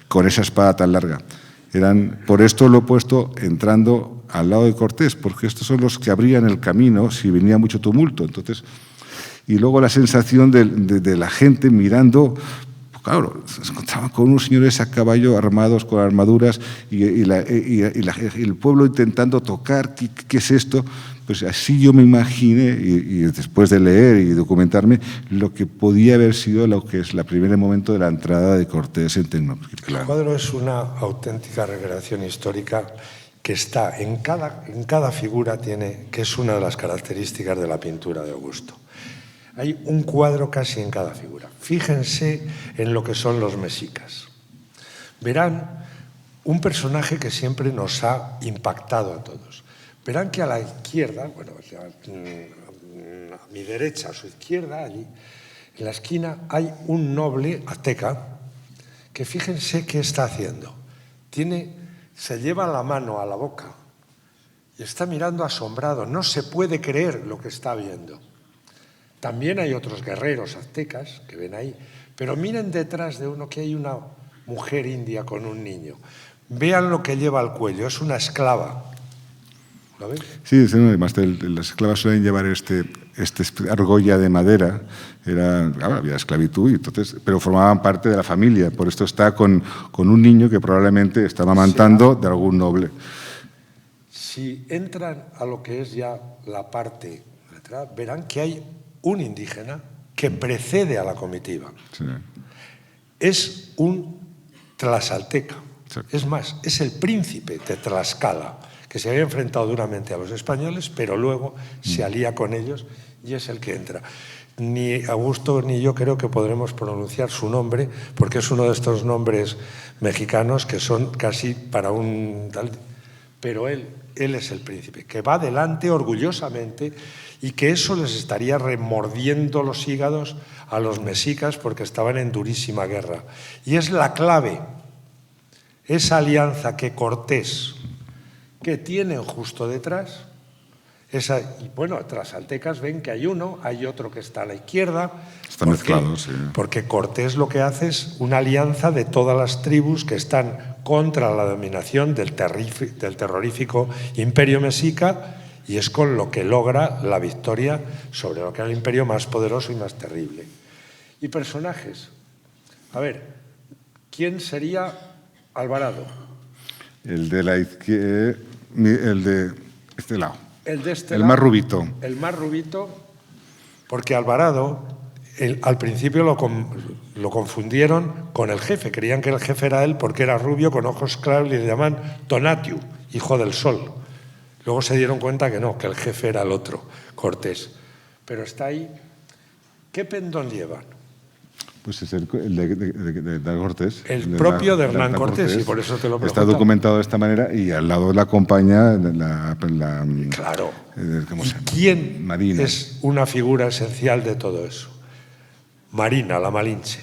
con esa espada tan larga. Por esto lo he puesto entrando al lado de Cortés, porque estos son los que abrían el camino si venía mucho tumulto. Entonces, y luego la sensación de la gente mirando. Claro, se encontraban con unos señores a caballo armados con armaduras y el pueblo intentando tocar, ¿qué es esto? Pues así yo me imaginé, y después de leer y documentarme, lo que podía haber sido lo que es el primer momento de la entrada de Cortés en Tenochtitlán. El cuadro es una auténtica recreación histórica que está en cada figura, que es una de las características de la pintura de Augusto. Hay un cuadro casi en cada figura. Fíjense en lo que son los mexicas. Verán un personaje que siempre nos ha impactado a todos. Verán que a la izquierda, bueno, a mi derecha, a su izquierda, allí, en la esquina, hay un noble azteca que fíjense qué está haciendo. Se lleva la mano a la boca y está mirando asombrado. No se puede creer lo que está viendo. También hay otros guerreros aztecas que ven ahí, pero miren detrás de uno que hay una mujer india con un niño. Vean lo que lleva al cuello, es una esclava. ¿Lo ven? Sí, además las esclavas suelen llevar esta argolla de madera. Había esclavitud, pero formaban parte de la familia. Por esto está con un niño que probablemente estaba amamantando de algún noble. Si entran a lo que es ya la parte de atrás, verán que hay un indígena que precede a la comitiva. Sí. Es un tlaxcalteca. Sí. Es más, es el príncipe de Tlaxcala, que se había enfrentado duramente a los españoles, pero luego se alía con ellos y es el que entra. Ni Augusto ni yo creo que podremos pronunciar su nombre, porque es uno de estos nombres mexicanos que son casi para un tal... Pero él es el príncipe, que va adelante orgullosamente y que eso les estaría remordiendo los hígados a los mexicas porque estaban en durísima guerra. Y es la clave, esa alianza que Cortés, que tienen justo detrás, Y bueno, trasaltecas ven que hay uno, hay otro que está a la izquierda. Está mezclado, sí. Porque Cortés lo que hace es una alianza de todas las tribus que están contra la dominación del terrorífico imperio mexica, y es con lo que logra la victoria sobre lo que era el imperio más poderoso y más terrible. Y personajes. A ver, ¿quién sería Alvarado? El de la izquierda, el de este lado. El de este el lado. Más rubito. El más rubito, porque Alvarado al principio lo confundieron con el jefe. Creían que el jefe era él porque era rubio, con ojos claros, y le llaman Tonatiuh, hijo del sol. Luego se dieron cuenta que no, que el jefe era el otro, Cortés. Pero está ahí. ¿Qué pendón llevan? Pues es el de Hernán Cortés. El propio de Hernán Cortés, y por eso te lo pregunto. Está documentado de esta manera y al lado la acompaña Claro. ¿Cómo se llama? ¿Quién Marina. es una figura esencial de todo eso? Marina, la Malinche.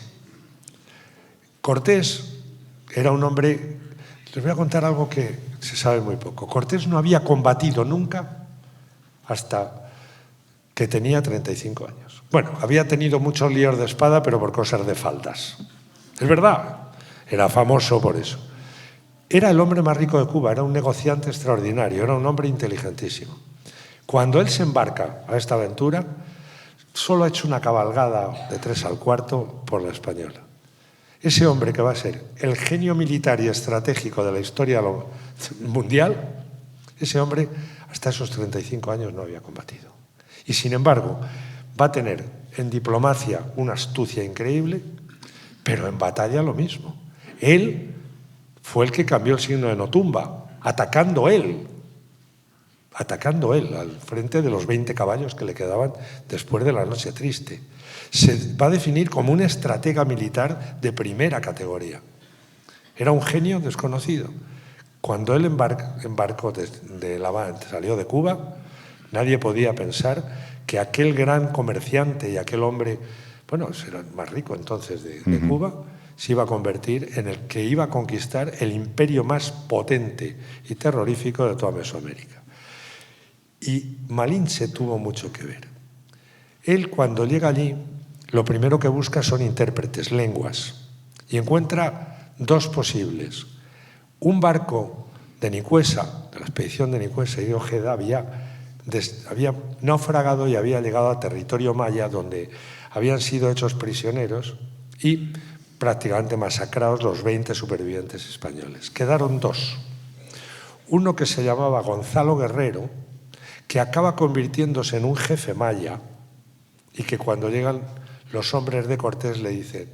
Cortés era un hombre... Les voy a contar algo que se sabe muy poco. Cortés no había combatido nunca hasta que tenía 35 años. Bueno, había tenido muchos líos de espada, pero por cosas de faldas. Es verdad, era famoso por eso. Era el hombre más rico de Cuba, era un negociante extraordinario, era un hombre inteligentísimo. Cuando él se embarca a esta aventura, solo ha hecho una cabalgada de 3 al cuarto por la Española. Ese hombre que va a ser el genio militar y estratégico de la historia mundial, ese hombre hasta esos 35 años no había combatido. Y sin embargo, va a tener en diplomacia una astucia increíble, pero en batalla lo mismo. Él fue el que cambió el signo de Notumba, atacando él al frente de los 20 caballos que le quedaban después de la Noche Triste. Se va a definir como un estratega militar de primera categoría. Era un genio desconocido. Cuando él embarcó de La Habana, salió de Cuba, nadie podía pensar que aquel gran comerciante y aquel hombre, bueno, era el más rico entonces de Cuba, se iba a convertir en el que iba a conquistar el imperio más potente y terrorífico de toda Mesoamérica. Y Malinche tuvo mucho que ver. Él, cuando llega allí, lo primero que busca son intérpretes, lenguas, y encuentra 2 posibles. Un barco de Nicuesa, de la expedición de Nicuesa y de Ojeda, había naufragado y había llegado a territorio maya, donde habían sido hechos prisioneros y prácticamente masacrados los 20 supervivientes españoles. Quedaron 2. Uno que se llamaba Gonzalo Guerrero, que acaba convirtiéndose en un jefe maya, y que cuando llegan los hombres de Cortés le dicen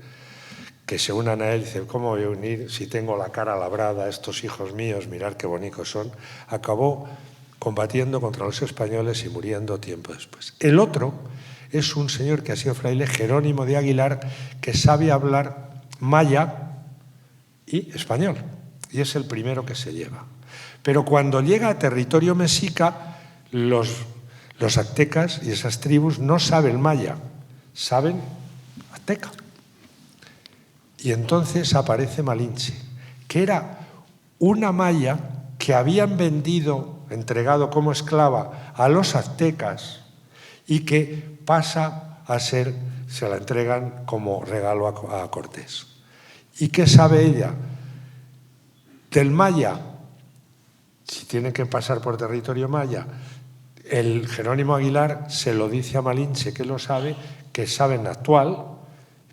que se unan a él, dicen, ¿cómo voy a unir si tengo la cara labrada, estos hijos míos, mirad qué bonitos son? Acabó combatiendo contra los españoles y muriendo tiempo después. El otro es un señor que ha sido fraile, Jerónimo de Aguilar, que sabe hablar maya y español, y es el primero que se lleva. Pero cuando llega a territorio mexica, los aztecas y esas tribus no saben maya, saben azteca. Y entonces aparece Malinche, que era una maya que habían entregado como esclava a los aztecas y que pasa a ser, se la entregan como regalo a Cortés. ¿Y qué sabe ella? Del maya, si tiene que pasar por territorio maya, el Jerónimo Aguilar se lo dice a Malinche, que lo sabe, que sabe en actual,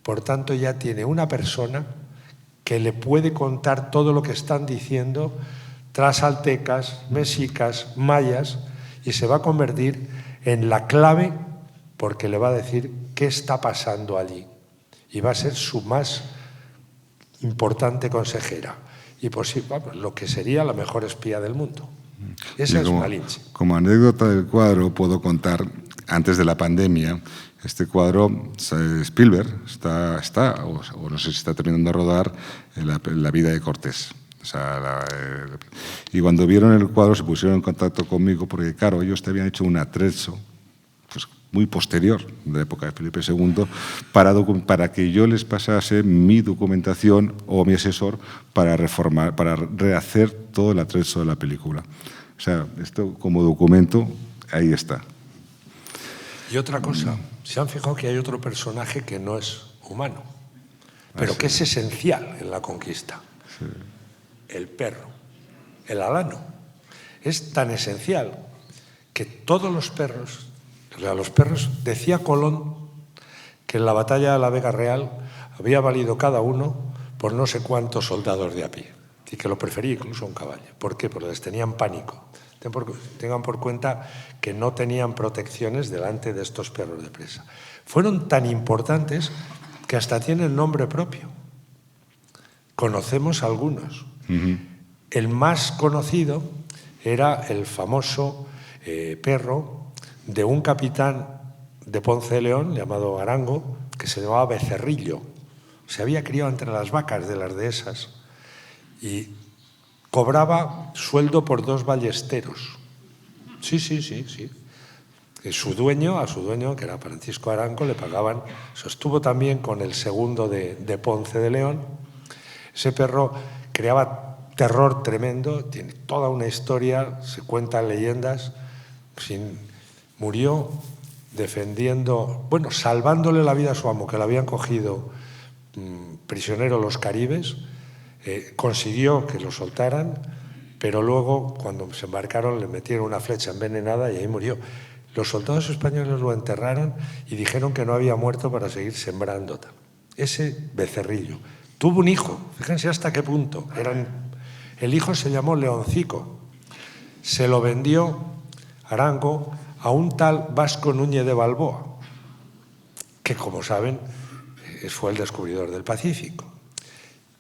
por tanto ya tiene una persona que le puede contar todo lo que están diciendo trasaltecas, mexicas, mayas, y se va a convertir en la clave porque le va a decir qué está pasando allí. Y va a ser su más importante consejera y lo que sería la mejor espía del mundo. Esa es Malinche. Como anécdota del cuadro puedo contar, antes de la pandemia, este cuadro, Spielberg o no sé si está terminando de rodar la vida de Cortés. O sea, y cuando vieron el cuadro se pusieron en contacto conmigo porque, claro, ellos te habían hecho un atrezo pues, muy posterior, de la época de Felipe II, para que yo les pasase mi documentación o mi asesor para rehacer todo el atrezo de la película. O sea, esto como documento ahí está. Y otra cosa, se han fijado que hay otro personaje que no es humano, pero que es esencial en la conquista. Sí. El perro, el alano. Es tan esencial que todos los perros, decía Colón que en la batalla de la Vega Real había valido cada uno por no sé cuántos soldados de a pie, y que lo prefería incluso a un caballo. ¿Por qué? Porque les tenían pánico. Tengan por cuenta que no tenían protecciones delante de estos perros de presa. Fueron tan importantes que hasta tienen nombre propio. Conocemos algunos. El más conocido era el famoso perro de un capitán de Ponce de León llamado Arango, que se llamaba Becerrillo. Se había criado entre las vacas de las dehesas y cobraba sueldo por 2 ballesteros. Sí. A su dueño, que era Francisco Arango, le pagaban. Sostuvo también con el segundo de Ponce de León. Ese perro creaba terror tremendo, tiene toda una historia, se cuentan leyendas. Murió salvándole la vida a su amo, que lo habían cogido prisionero los caribes. Consiguió que lo soltaran, pero luego, cuando se embarcaron, le metieron una flecha envenenada y ahí murió. Los soldados españoles lo enterraron y dijeron que no había muerto para seguir sembrando. Ese Becerrillo tuvo un hijo, fíjense hasta qué punto. El hijo se llamó Leoncico. Se lo vendió Arango a un tal Vasco Núñez de Balboa, que, como saben, fue el descubridor del Pacífico.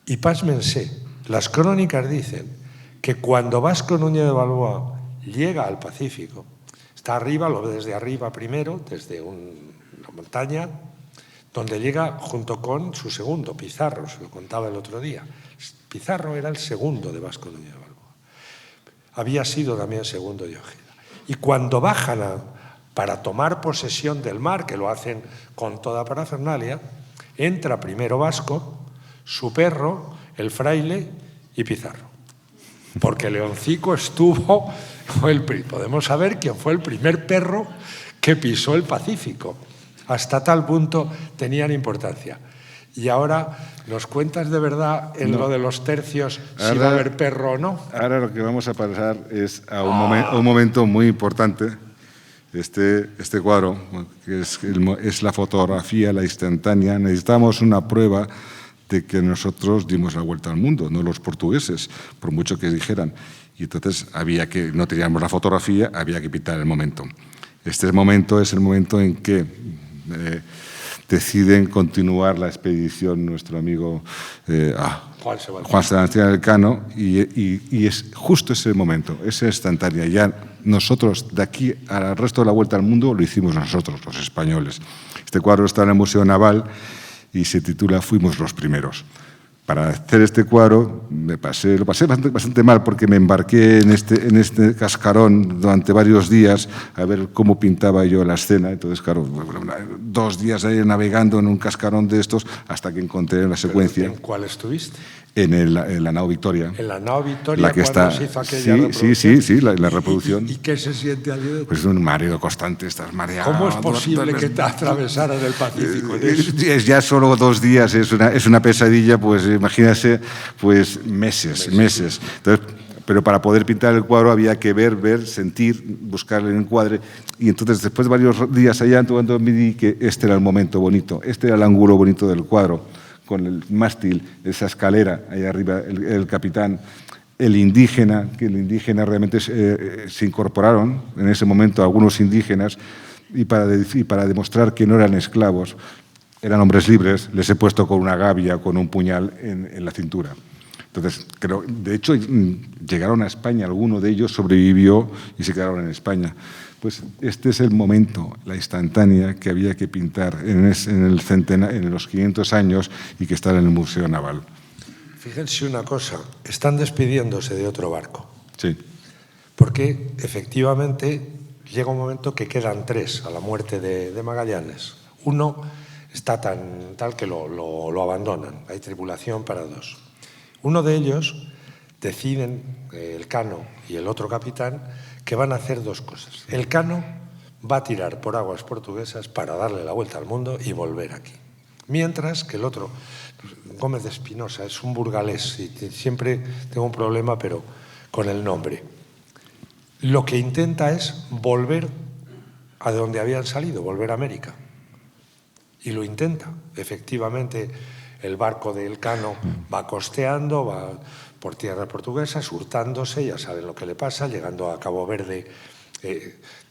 Y pásmense, las crónicas dicen que cuando Vasco Núñez de Balboa llega al Pacífico, está arriba, lo ve desde arriba primero, desde una montaña, donde llega junto con su segundo, Pizarro, se lo contaba el otro día. Pizarro era el segundo de Vasco Núñez de Balboa. Había sido también segundo de Ojeda. Y cuando bajan para tomar posesión del mar, que lo hacen con toda parafernalia, entra primero Vasco, su perro, el fraile y Pizarro. Porque Leoncico podemos saber quién fue el primer perro que pisó el Pacífico. Hasta tal punto tenían importancia. Y ahora, ¿nos cuentas de verdad lo de los tercios, si va a haber perro o no? Ahora lo que vamos a pasar es a un momento muy importante. Este cuadro, que es la fotografía, la instantánea. Necesitamos una prueba de que nosotros dimos la vuelta al mundo, no los portugueses, por mucho que dijeran. Y entonces no teníamos la fotografía, había que pintar el momento. Este momento es el momento en que deciden continuar la expedición nuestro amigo Juan Sebastián Elcano, y es justo ese momento, esa instantánea. Ya nosotros, de aquí al resto de la vuelta al mundo, lo hicimos nosotros, los españoles. Este cuadro está en el Museo Naval y se titula Fuimos los primeros. Para hacer este cuadro lo pasé bastante mal, porque me embarqué en este cascarón durante varios días a ver cómo pintaba yo la escena. Entonces, claro, 2 días ahí navegando en un cascarón de estos hasta que encontré la secuencia. ¿En cuál estuviste? En la nao Victoria. En la nao Victoria, la que está, se hizo aquella reproducción. Sí, la reproducción. ¿Y qué se siente allí? Pues un mareo constante, estás mareado. ¿Cómo es posible que te atravesaran el Pacífico? Es ya solo 2 días, es una pesadilla, pues imagínese, pues meses. Entonces, pero para poder pintar el cuadro había que ver, sentir, buscar el encuadre. Y entonces, después de varios días allá, me di que este era el momento bonito, este era el ángulo bonito del cuadro, con el mástil, esa escalera, ahí arriba, el capitán, el indígena, que el indígena realmente se incorporaron en ese momento algunos indígenas, y para demostrar que no eran esclavos, eran hombres libres, les he puesto con una gavia, con un puñal en la cintura. Entonces, de hecho, llegaron a España, alguno de ellos sobrevivió y se quedaron en España. Pues este es el momento, la instantánea que había que pintar en los 500 años y que está en el Museo Naval. Fíjense una cosa, están despidiéndose de otro barco. Sí. Porque efectivamente llega un momento que quedan 3 a la muerte de Magallanes. Uno está tal que lo abandonan, hay tripulación para 2. Uno de ellos deciden, Elcano y el otro capitán, que van a hacer dos cosas. El Cano va a tirar por aguas portuguesas para darle la vuelta al mundo y volver aquí. Mientras que el otro, Gómez de Espinosa, es un burgalés y siempre tengo un problema pero con el nombre. Lo que intenta es volver a donde habían salido, volver a América. Y lo intenta. Efectivamente, el barco de Elcano va costeando, va por tierras portuguesas, hurtándose, ya saben lo que le pasa, llegando a Cabo Verde,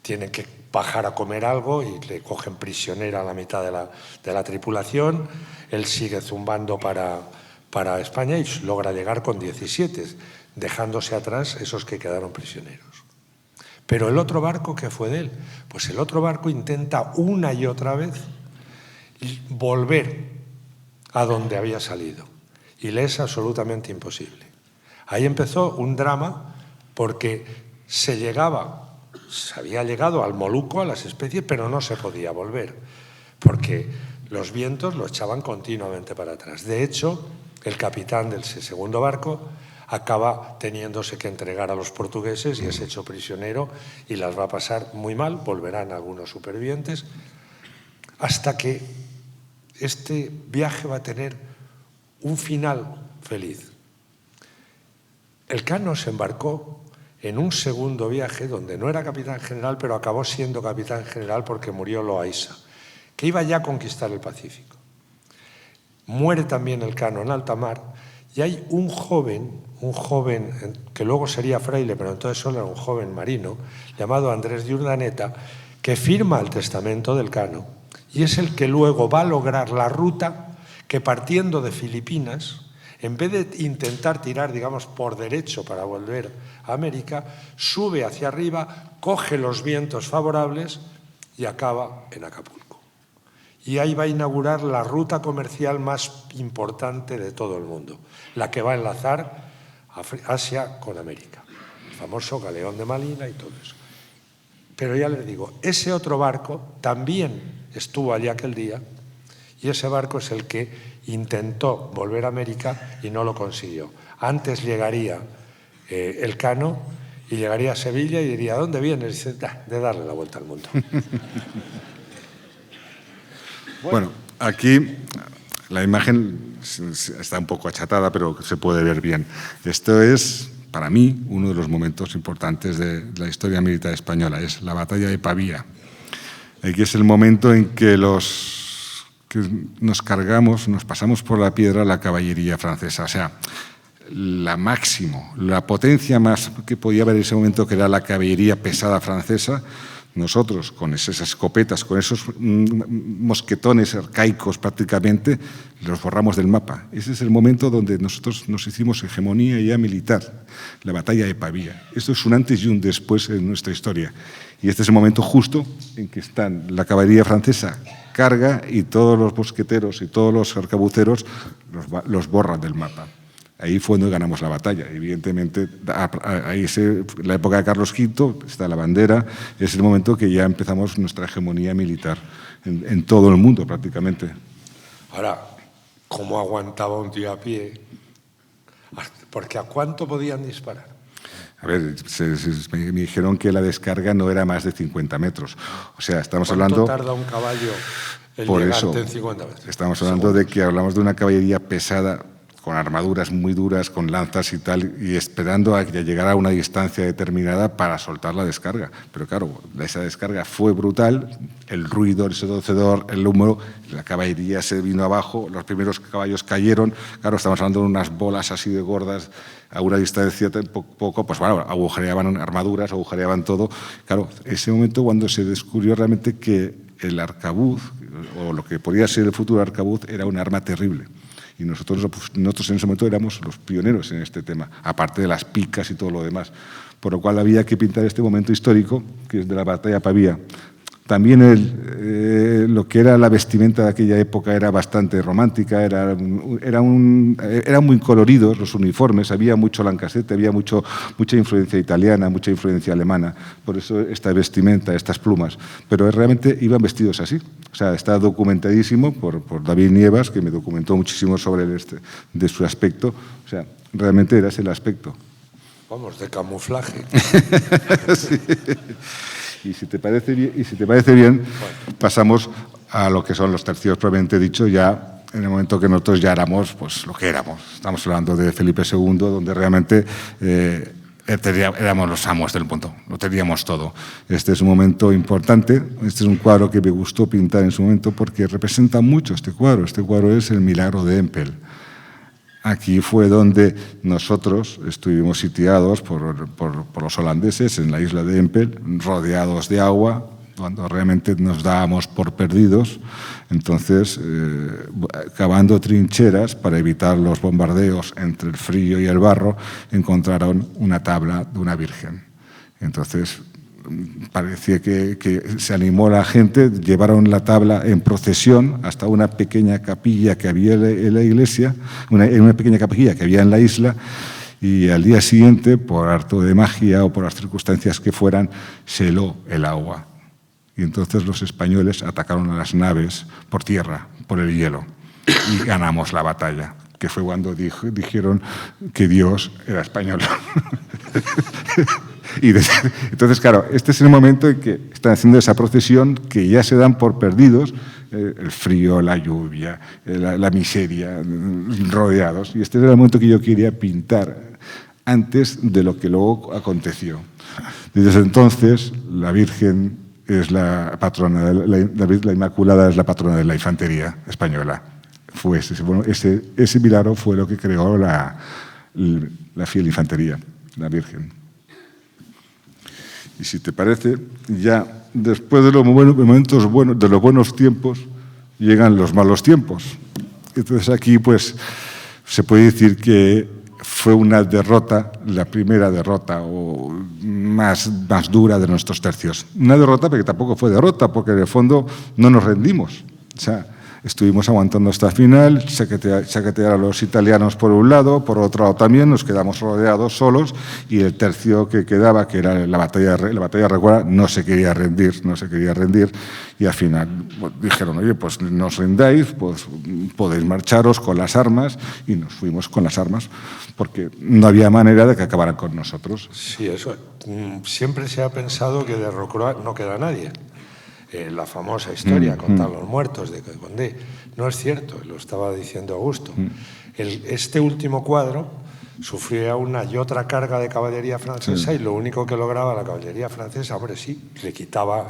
tienen que bajar a comer algo y le cogen prisionera a la mitad de la tripulación. Él sigue zumbando para España y logra llegar con 17, dejándose atrás esos que quedaron prisioneros. Pero el otro barco, ¿qué fue de él? Pues el otro barco intenta una y otra vez volver a donde había salido y le es absolutamente imposible. Ahí empezó un drama porque se había llegado al Moluco, a las especies, pero no se podía volver porque los vientos lo echaban continuamente para atrás. De hecho, el capitán del segundo barco acaba teniéndose que entregar a los portugueses y es hecho prisionero y las va a pasar muy mal, volverán algunos supervivientes, hasta que este viaje va a tener un final feliz. Elcano se embarcó en un segundo viaje donde no era capitán general, pero acabó siendo capitán general porque murió Loaiza, que iba ya a conquistar el Pacífico. Muere también Elcano en alta mar y hay un joven que luego sería fraile, pero entonces solo era un joven marino, llamado Andrés de Urdaneta, que firma el testamento del Elcano y es el que luego va a lograr la ruta que, partiendo de Filipinas, en vez de intentar tirar, digamos, por derecho para volver a América, sube hacia arriba, coge los vientos favorables y acaba en Acapulco. Y ahí va a inaugurar la ruta comercial más importante de todo el mundo, la que va a enlazar Asia con América, el famoso Galeón de Malina y todo eso. Pero ya les digo, ese otro barco también estuvo allí aquel día y ese barco es el que intentó volver a América y no lo consiguió. Antes llegaría Elcano y llegaría a Sevilla y diría, ¿a dónde vienes? Y dice, de darle la vuelta al mundo. Bueno, aquí la imagen está un poco achatada, pero se puede ver bien. Esto es, para mí, uno de los momentos importantes de la historia militar española, es la batalla de Pavía. Aquí es el momento en que nos pasamos por la piedra la caballería francesa. O sea, la potencia más que podía haber en ese momento, que era la caballería pesada francesa, nosotros, con esas escopetas, con esos mosquetones arcaicos prácticamente, los borramos del mapa. Ese es el momento donde nosotros nos hicimos hegemonía ya militar, la batalla de Pavía. Esto es un antes y un después en nuestra historia. Y este es el momento justo en que la caballería francesa carga y todos los mosqueteros y todos los arcabuceros los borran del mapa. Ahí fue donde ganamos la batalla. Evidentemente, ahí la época de Carlos V, está la bandera, es el momento que ya empezamos nuestra hegemonía militar en todo el mundo prácticamente. Ahora, ¿cómo aguantaba un tío a pie? Porque ¿a cuánto podían disparar? A ver, me dijeron que la descarga no era más de 50 metros. O sea, estamos hablando... ¿Cuánto tarda un caballo en por llegarte eso, en 50 metros? Estamos hablando de que hablamos de una caballería pesada, con armaduras muy duras, con lanzas y tal, y esperando a que llegara a una distancia determinada para soltar la descarga. Pero claro, esa descarga fue brutal, el ruido, el seducedor, el humo, la caballería se vino abajo, los primeros caballos cayeron. Claro, estamos hablando de unas bolas así de gordas, a una distancia poco, pues bueno, agujereaban armaduras, agujereaban todo. Claro, ese momento cuando se descubrió realmente que el arcabuz, o lo que podía ser el futuro arcabuz, era un arma terrible. Y nosotros en ese momento éramos los pioneros en este tema, aparte de las picas y todo lo demás. Por lo cual había que pintar este momento histórico, que es de la batalla de Pavía. También lo que era la vestimenta de aquella época era bastante romántica, eran muy coloridos los uniformes, había mucho Lancasete, había mucha influencia italiana, mucha influencia alemana, por eso esta vestimenta, estas plumas, pero realmente iban vestidos así. O sea, está documentadísimo por David Nievas, que me documentó muchísimo sobre de su aspecto, o sea, realmente era ese el aspecto. Vamos, de camuflaje. Sí. Y si te parece bien, pasamos a lo que son los tercios propiamente dicho, ya en el momento que nosotros ya éramos pues, lo que éramos. Estamos hablando de Felipe II, donde realmente éramos los amos del mundo, lo teníamos todo. Este es un momento importante, este es un cuadro que me gustó pintar en su momento porque representa mucho este cuadro. Este cuadro es el milagro de Empel. Aquí fue donde nosotros estuvimos sitiados por los holandeses en la isla de Empel, rodeados de agua, cuando realmente nos dábamos por perdidos. Entonces, cavando trincheras para evitar los bombardeos entre el frío y el barro, encontraron una tabla de una virgen. Entonces, parecía que se animó la gente, llevaron la tabla en procesión hasta una pequeña capilla que había en la iglesia, una pequeña capilla que había en la isla, y al día siguiente, por arte de magia o por las circunstancias que fueran, se heló el agua. Y entonces los españoles atacaron a las naves por tierra, por el hielo, y ganamos la batalla, que fue cuando dijeron que Dios era español. Entonces, claro, este es el momento en que están haciendo esa procesión, que ya se dan por perdidos, el frío, la lluvia, la miseria, rodeados. Y este era el momento que yo quería pintar antes de lo que luego aconteció. Desde entonces, la Virgen es la patrona, la Inmaculada es la patrona de la infantería española. Fue ese milagro fue lo que creó la fiel infantería, la Virgen. Y si te parece, ya después de los momentos buenos, de los buenos tiempos, llegan los malos tiempos. Entonces aquí, pues, se puede decir que fue una derrota, la primera derrota o más dura de nuestros tercios. Una derrota, porque tampoco fue derrota, porque en el fondo no nos rendimos. O sea, estuvimos aguantando hasta el final, chaquetear a los italianos por un lado, por otro lado también, nos quedamos rodeados solos, y el tercio que quedaba, que era la batalla de Recuera, no se quería rendir, y al final dijeron, oye, pues no os rendáis, pues podéis marcharos con las armas, y nos fuimos con las armas, porque no había manera de que acabaran con nosotros. Sí, eso. Siempre se ha pensado que de Rocroi no queda nadie. La famosa historia, contar los muertos de Condé. No es cierto, lo estaba diciendo Augusto. Este último cuadro sufría una y otra carga de caballería francesa, y lo único que lograba la caballería francesa, hombre, sí, le quitaba,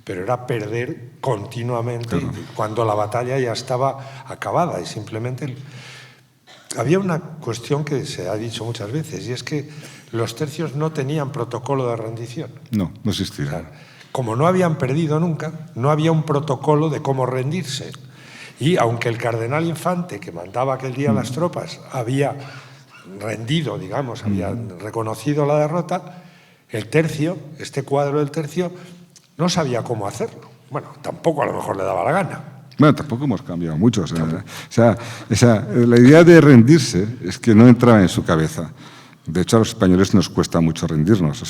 pero era perder continuamente, cuando la batalla ya estaba acabada. Y simplemente había una cuestión que se ha dicho muchas veces, y es que los tercios no tenían protocolo de rendición. No existía. O sea, como no habían perdido nunca, no había un protocolo de cómo rendirse. Y aunque el cardenal Infante, que mandaba aquel día las tropas, había rendido, digamos, había reconocido la derrota, el tercio, este cuadro del tercio, no sabía cómo hacerlo. Bueno, tampoco a lo mejor le daba la gana. Bueno, tampoco hemos cambiado mucho. La idea de rendirse es que no entraba en su cabeza. De hecho, a los españoles nos cuesta mucho rendirnos,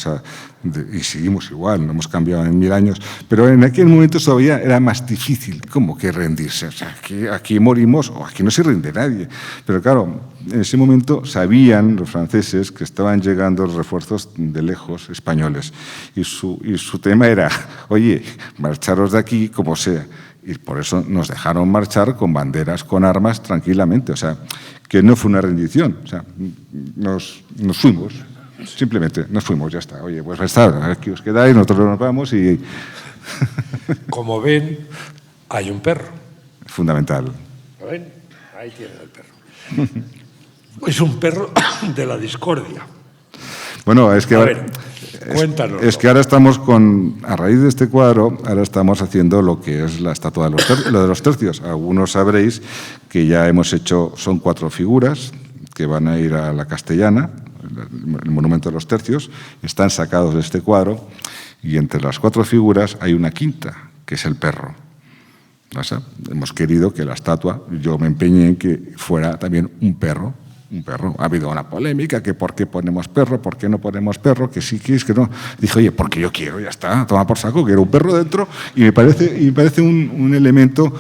y seguimos igual, no hemos cambiado en 1000 años, pero en aquel momento todavía era más difícil, ¿cómo que rendirse? O sea, aquí morimos, o aquí no se rinde nadie. Pero claro, en ese momento sabían los franceses que estaban llegando los refuerzos de lejos españoles, y su tema era, oye, marcharos de aquí como sea. Y por eso nos dejaron marchar con banderas, con armas, tranquilamente. O sea, que no fue una rendición. O sea, nos fuimos, simplemente nos fuimos, ya está. Oye, pues está, aquí os quedáis, nosotros nos vamos y... Como ven, hay un perro. Fundamental. ¿Lo ven? Ahí tienen el perro. Es un perro de la discordia. Bueno, es que... A ver, cuéntanos. Es que ahora estamos a raíz de este cuadro, ahora estamos haciendo lo que es la estatua de los tercios. Algunos sabréis que ya hemos hecho, son 4 figuras que van a ir a la Castellana, el monumento de los tercios, están sacados de este cuadro, y entre las 4 figuras hay una quinta, que es el perro. O sea, hemos querido que la estatua, yo me empeñé en que fuera también un perro. Ha habido una polémica, que por qué ponemos perro, por qué no ponemos perro, que sí, que es que no. Dije, oye, porque yo quiero, ya está, toma por saco, quiero un perro dentro, y me parece un elemento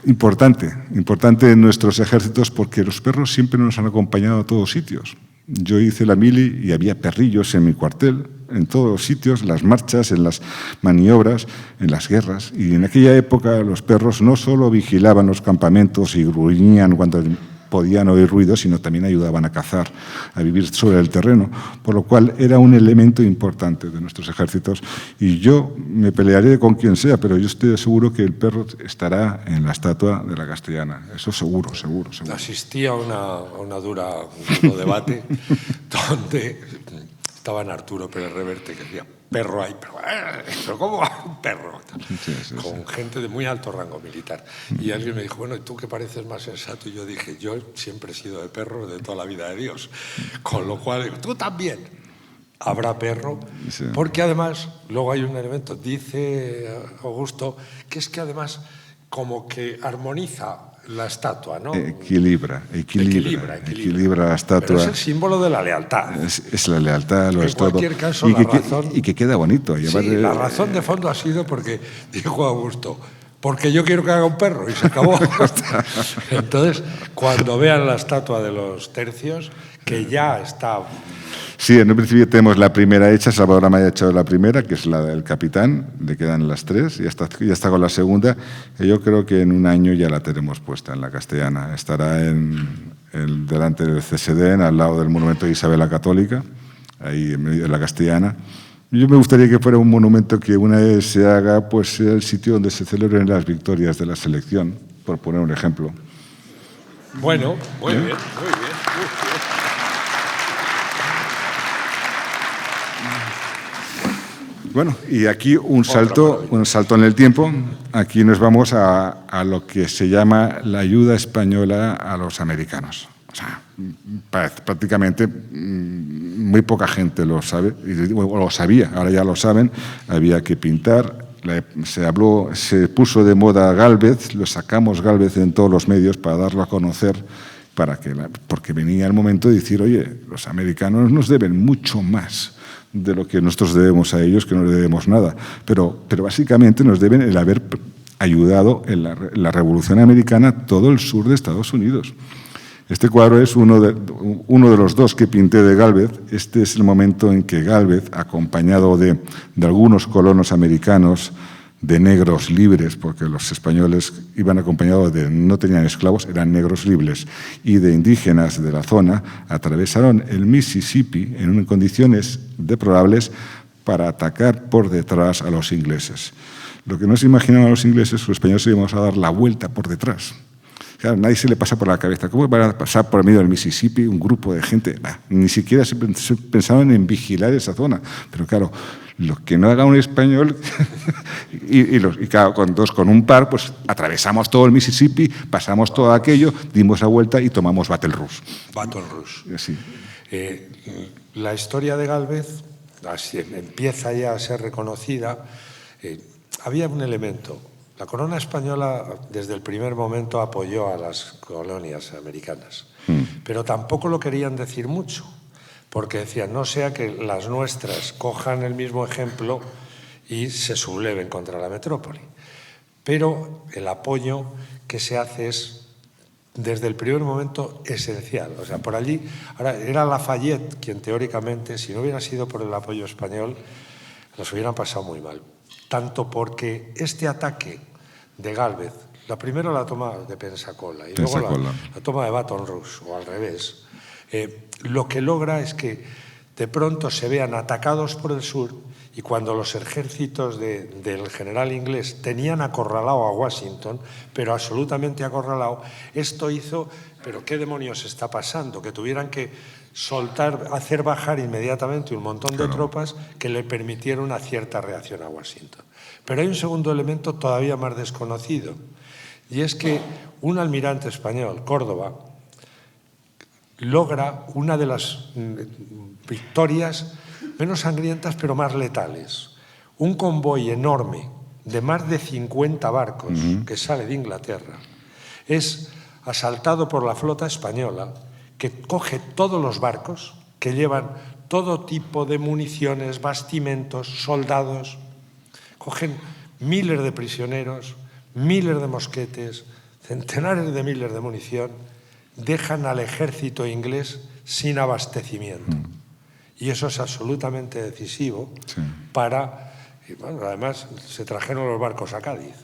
importante en nuestros ejércitos, porque los perros siempre nos han acompañado a todos sitios. Yo hice la mili y había perrillos en mi cuartel, en todos los sitios, en las marchas, en las maniobras, en las guerras. Y en aquella época los perros no solo vigilaban los campamentos y gruñían cuando podían oír ruido, sino también ayudaban a cazar, a vivir sobre el terreno, por lo cual era un elemento importante de nuestros ejércitos. Y yo me pelearé con quien sea, pero yo estoy seguro que el perro estará en la estatua de la Castellana. Eso seguro, seguro, seguro. Asistí a un duro debate donde estaban Arturo Pérez Reverte, que decía, perro hay, pero ¿cómo va un perro? Sí, con gente de muy alto rango militar. Y alguien me dijo, bueno, ¿y tú qué pareces más sensato? Y yo dije, yo siempre he sido de perro de toda la vida de Dios. Con lo cual, digo, tú también. Habrá perro, porque además, luego hay un elemento, dice Augusto, que es que además como que armoniza la estatua, ¿no? Equilibra la estatua. Pero es el símbolo de la lealtad. Es la lealtad, lo es todo. En cualquier caso, la razón... Y que queda bonito. Sí, la razón de fondo ha sido porque, dijo Augusto, porque yo quiero que haga un perro, y se acabó. Entonces, cuando vean la estatua de los tercios, que ya está... Sí, en un principio tenemos la primera hecha, Salvador Amaya ha hecho la primera, que es la del capitán, le quedan las 3, ya está con la segunda, y yo creo que en un año ya la tenemos puesta en la Castellana. Estará delante del CSD, al lado del monumento de Isabel la Católica, ahí en medio de la Castellana. Yo me gustaría que fuera un monumento que una vez se haga, pues sea el sitio donde se celebren las victorias de la selección, por poner un ejemplo. Bueno, muy bien, muy bien. Bueno, y aquí un salto en el tiempo. Aquí nos vamos a lo que se llama la ayuda española a los americanos. O sea, prácticamente muy poca gente lo sabe, o lo sabía, ahora ya lo saben. Había que pintar, se puso de moda Gálvez, lo sacamos Gálvez en todos los medios para darlo a conocer, porque venía el momento de decir, oye, los americanos nos deben mucho más de lo que nosotros debemos a ellos, que no le debemos nada. Pero básicamente nos deben el haber ayudado en la Revolución Americana todo el sur de Estados Unidos. Este cuadro es uno de los 2 que pinté de Gálvez. Este es el momento en que Gálvez, acompañado de algunos colonos americanos, de negros libres, porque los españoles iban acompañados no tenían esclavos, eran negros libres, y de indígenas de la zona, atravesaron el Mississippi en condiciones deplorables para atacar por detrás a los ingleses. Lo que no se imaginaban los ingleses, los españoles íbamos a dar la vuelta por detrás. Claro, nadie se le pasa por la cabeza. ¿Cómo van a pasar por el medio del Mississippi un grupo de gente? Ni siquiera se pensaban en vigilar esa zona. Pero claro, lo que no haga un español, y claro, con un par, pues atravesamos todo el Mississippi, pasamos todo aquello, dimos la vuelta y tomamos Baton Rouge. Baton Rouge. Sí. La historia de Gálvez empieza ya a ser reconocida. Había un elemento. La corona española desde el primer momento apoyó a las colonias americanas, pero tampoco lo querían decir mucho, porque decían, no sea que las nuestras cojan el mismo ejemplo y se subleven contra la metrópoli. Pero el apoyo que se hace es, desde el primer momento, esencial. O sea, por allí, ahora era Lafayette quien teóricamente, si no hubiera sido por el apoyo español, nos hubieran pasado muy mal. Tanto porque este ataque de Gálvez, la primera la toma de Pensacola y luego la toma de Baton Rouge, o al revés, lo que logra es que de pronto se vean atacados por el sur, y cuando los ejércitos del general inglés tenían acorralado a Washington, pero absolutamente acorralado, esto hizo, pero ¿qué demonios está pasando? Que tuvieran que hacer bajar inmediatamente un montón de tropas que le permitieron una cierta reacción a Washington. Pero hay un segundo elemento todavía más desconocido, y es que un almirante español, Córdoba, logra una de las victorias menos sangrientas pero más letales. Un convoy enorme de más de 50 barcos que sale de Inglaterra es asaltado por la flota española, que coge todos los barcos que llevan todo tipo de municiones, bastimentos, soldados, cogen miles de prisioneros, miles de mosquetes, centenares de miles de munición, dejan al ejército inglés sin abastecimiento. Y eso es absolutamente decisivo para... Y bueno, además, se trajeron los barcos a Cádiz.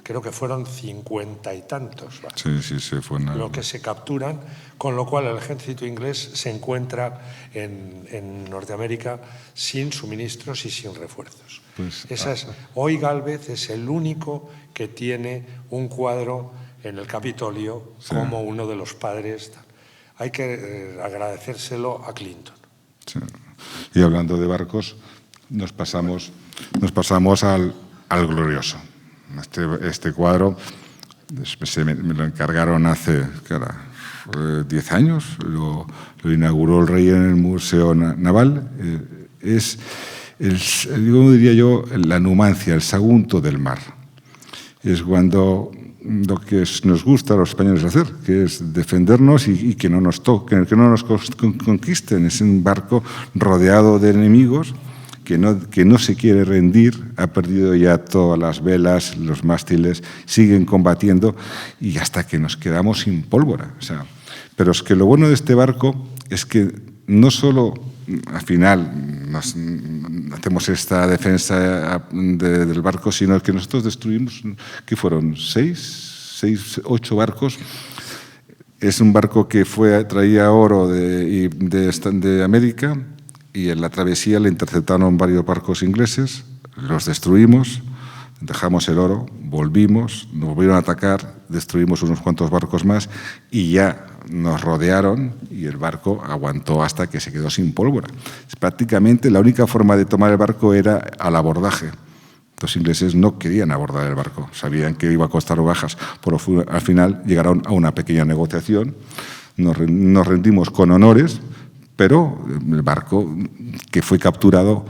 Creo que fueron 50 y tantos barcos fue lo que se capturan, con lo cual el ejército inglés se encuentra en Norteamérica sin suministros y sin refuerzos. Hoy Gálvez es el único que tiene un cuadro en el Capitolio como uno de los padres. Hay que agradecérselo a Clinton. Sí. Y hablando de barcos, nos pasamos al glorioso. Este cuadro me lo encargaron hace 10 años, lo inauguró el rey en el Museo Naval. Es, diría yo, la Numancia, el Sagunto del mar. Es cuando lo que nos gusta a los españoles hacer, que es defendernos y que no nos toquen, que no nos conquisten. Es un barco rodeado de enemigos que no se quiere rendir, ha perdido ya todas las velas, los mástiles, siguen combatiendo y hasta que nos quedamos sin pólvora. O sea, pero es que lo bueno de este barco es que no solo al final hacemos esta defensa del barco, sino que nosotros destruimos, ¿qué fueron? 8 barcos. Es un barco que traía oro de América, y en la travesía le interceptaron varios barcos ingleses, los destruimos, dejamos el oro, volvimos, nos volvieron a atacar, destruimos unos cuantos barcos más y ya nos rodearon y el barco aguantó hasta que se quedó sin pólvora. Prácticamente la única forma de tomar el barco era al abordaje. Los ingleses no querían abordar el barco, sabían que iba a costar bajas, pero al final llegaron a una pequeña negociación, nos rendimos con honores, pero el barco que fue capturado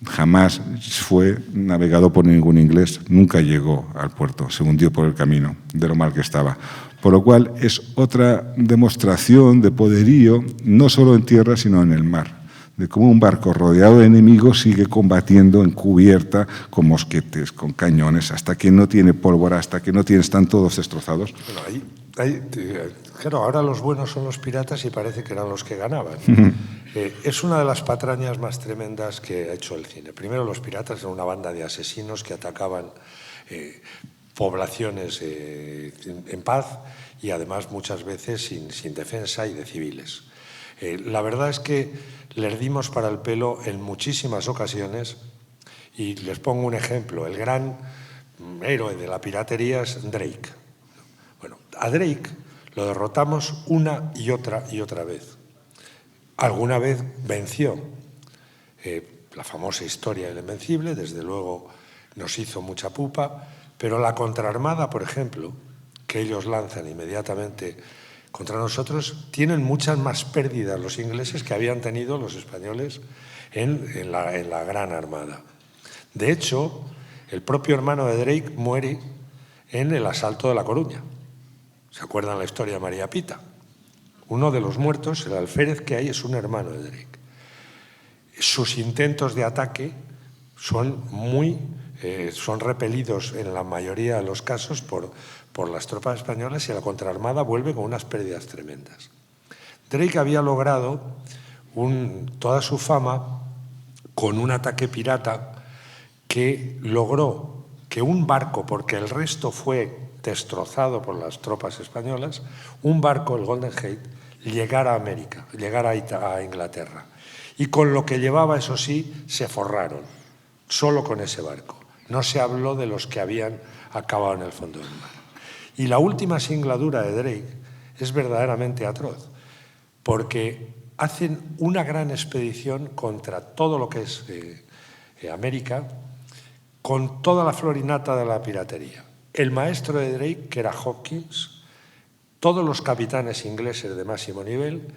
jamás fue navegado por ningún inglés, nunca llegó al puerto, se hundió por el camino de lo mal que estaba. Por lo cual es otra demostración de poderío, no solo en tierra, sino en el mar, de cómo un barco rodeado de enemigos sigue combatiendo en cubierta con mosquetes, con cañones, hasta que no tiene pólvora, hasta que no están todos destrozados. Bueno, claro, ahora los buenos son los piratas y parece que eran los que ganaban. Es una de las patrañas más tremendas que ha hecho el cine. Primero, los piratas eran una banda de asesinos que atacaban poblaciones en paz y además muchas veces sin defensa y de civiles. La verdad es que les dimos para el pelo en muchísimas ocasiones y les pongo un ejemplo. El gran héroe de la piratería es Drake. Bueno, a Drake lo derrotamos una y otra vez. Alguna vez venció. La famosa historia del Invencible, desde luego, nos hizo mucha pupa, pero la contraarmada, por ejemplo, que ellos lanzan inmediatamente contra nosotros, tienen muchas más pérdidas los ingleses que habían tenido los españoles en la Gran Armada. De hecho, el propio hermano de Drake muere en el asalto de La Coruña. ¿Se acuerdan la historia de María Pita? Uno de los muertos, el alférez que hay, es un hermano de Drake. Sus intentos de ataque son repelidos en la mayoría de los casos por las tropas españolas y la contraarmada vuelve con unas pérdidas tremendas. Drake había logrado toda su fama con un ataque pirata que logró que un barco, porque el resto fue destrozado por las tropas españolas, un barco, el Golden Gate, llegara a América, llegara a Inglaterra. Y con lo que llevaba, eso sí, se forraron, solo con ese barco. No se habló de los que habían acabado en el fondo del mar. Y la última singladura de Drake es verdaderamente atroz, porque hacen una gran expedición contra todo lo que es América, con toda la florinata de la piratería. El maestro de Drake, que era Hopkins, todos los capitanes ingleses de máximo nivel,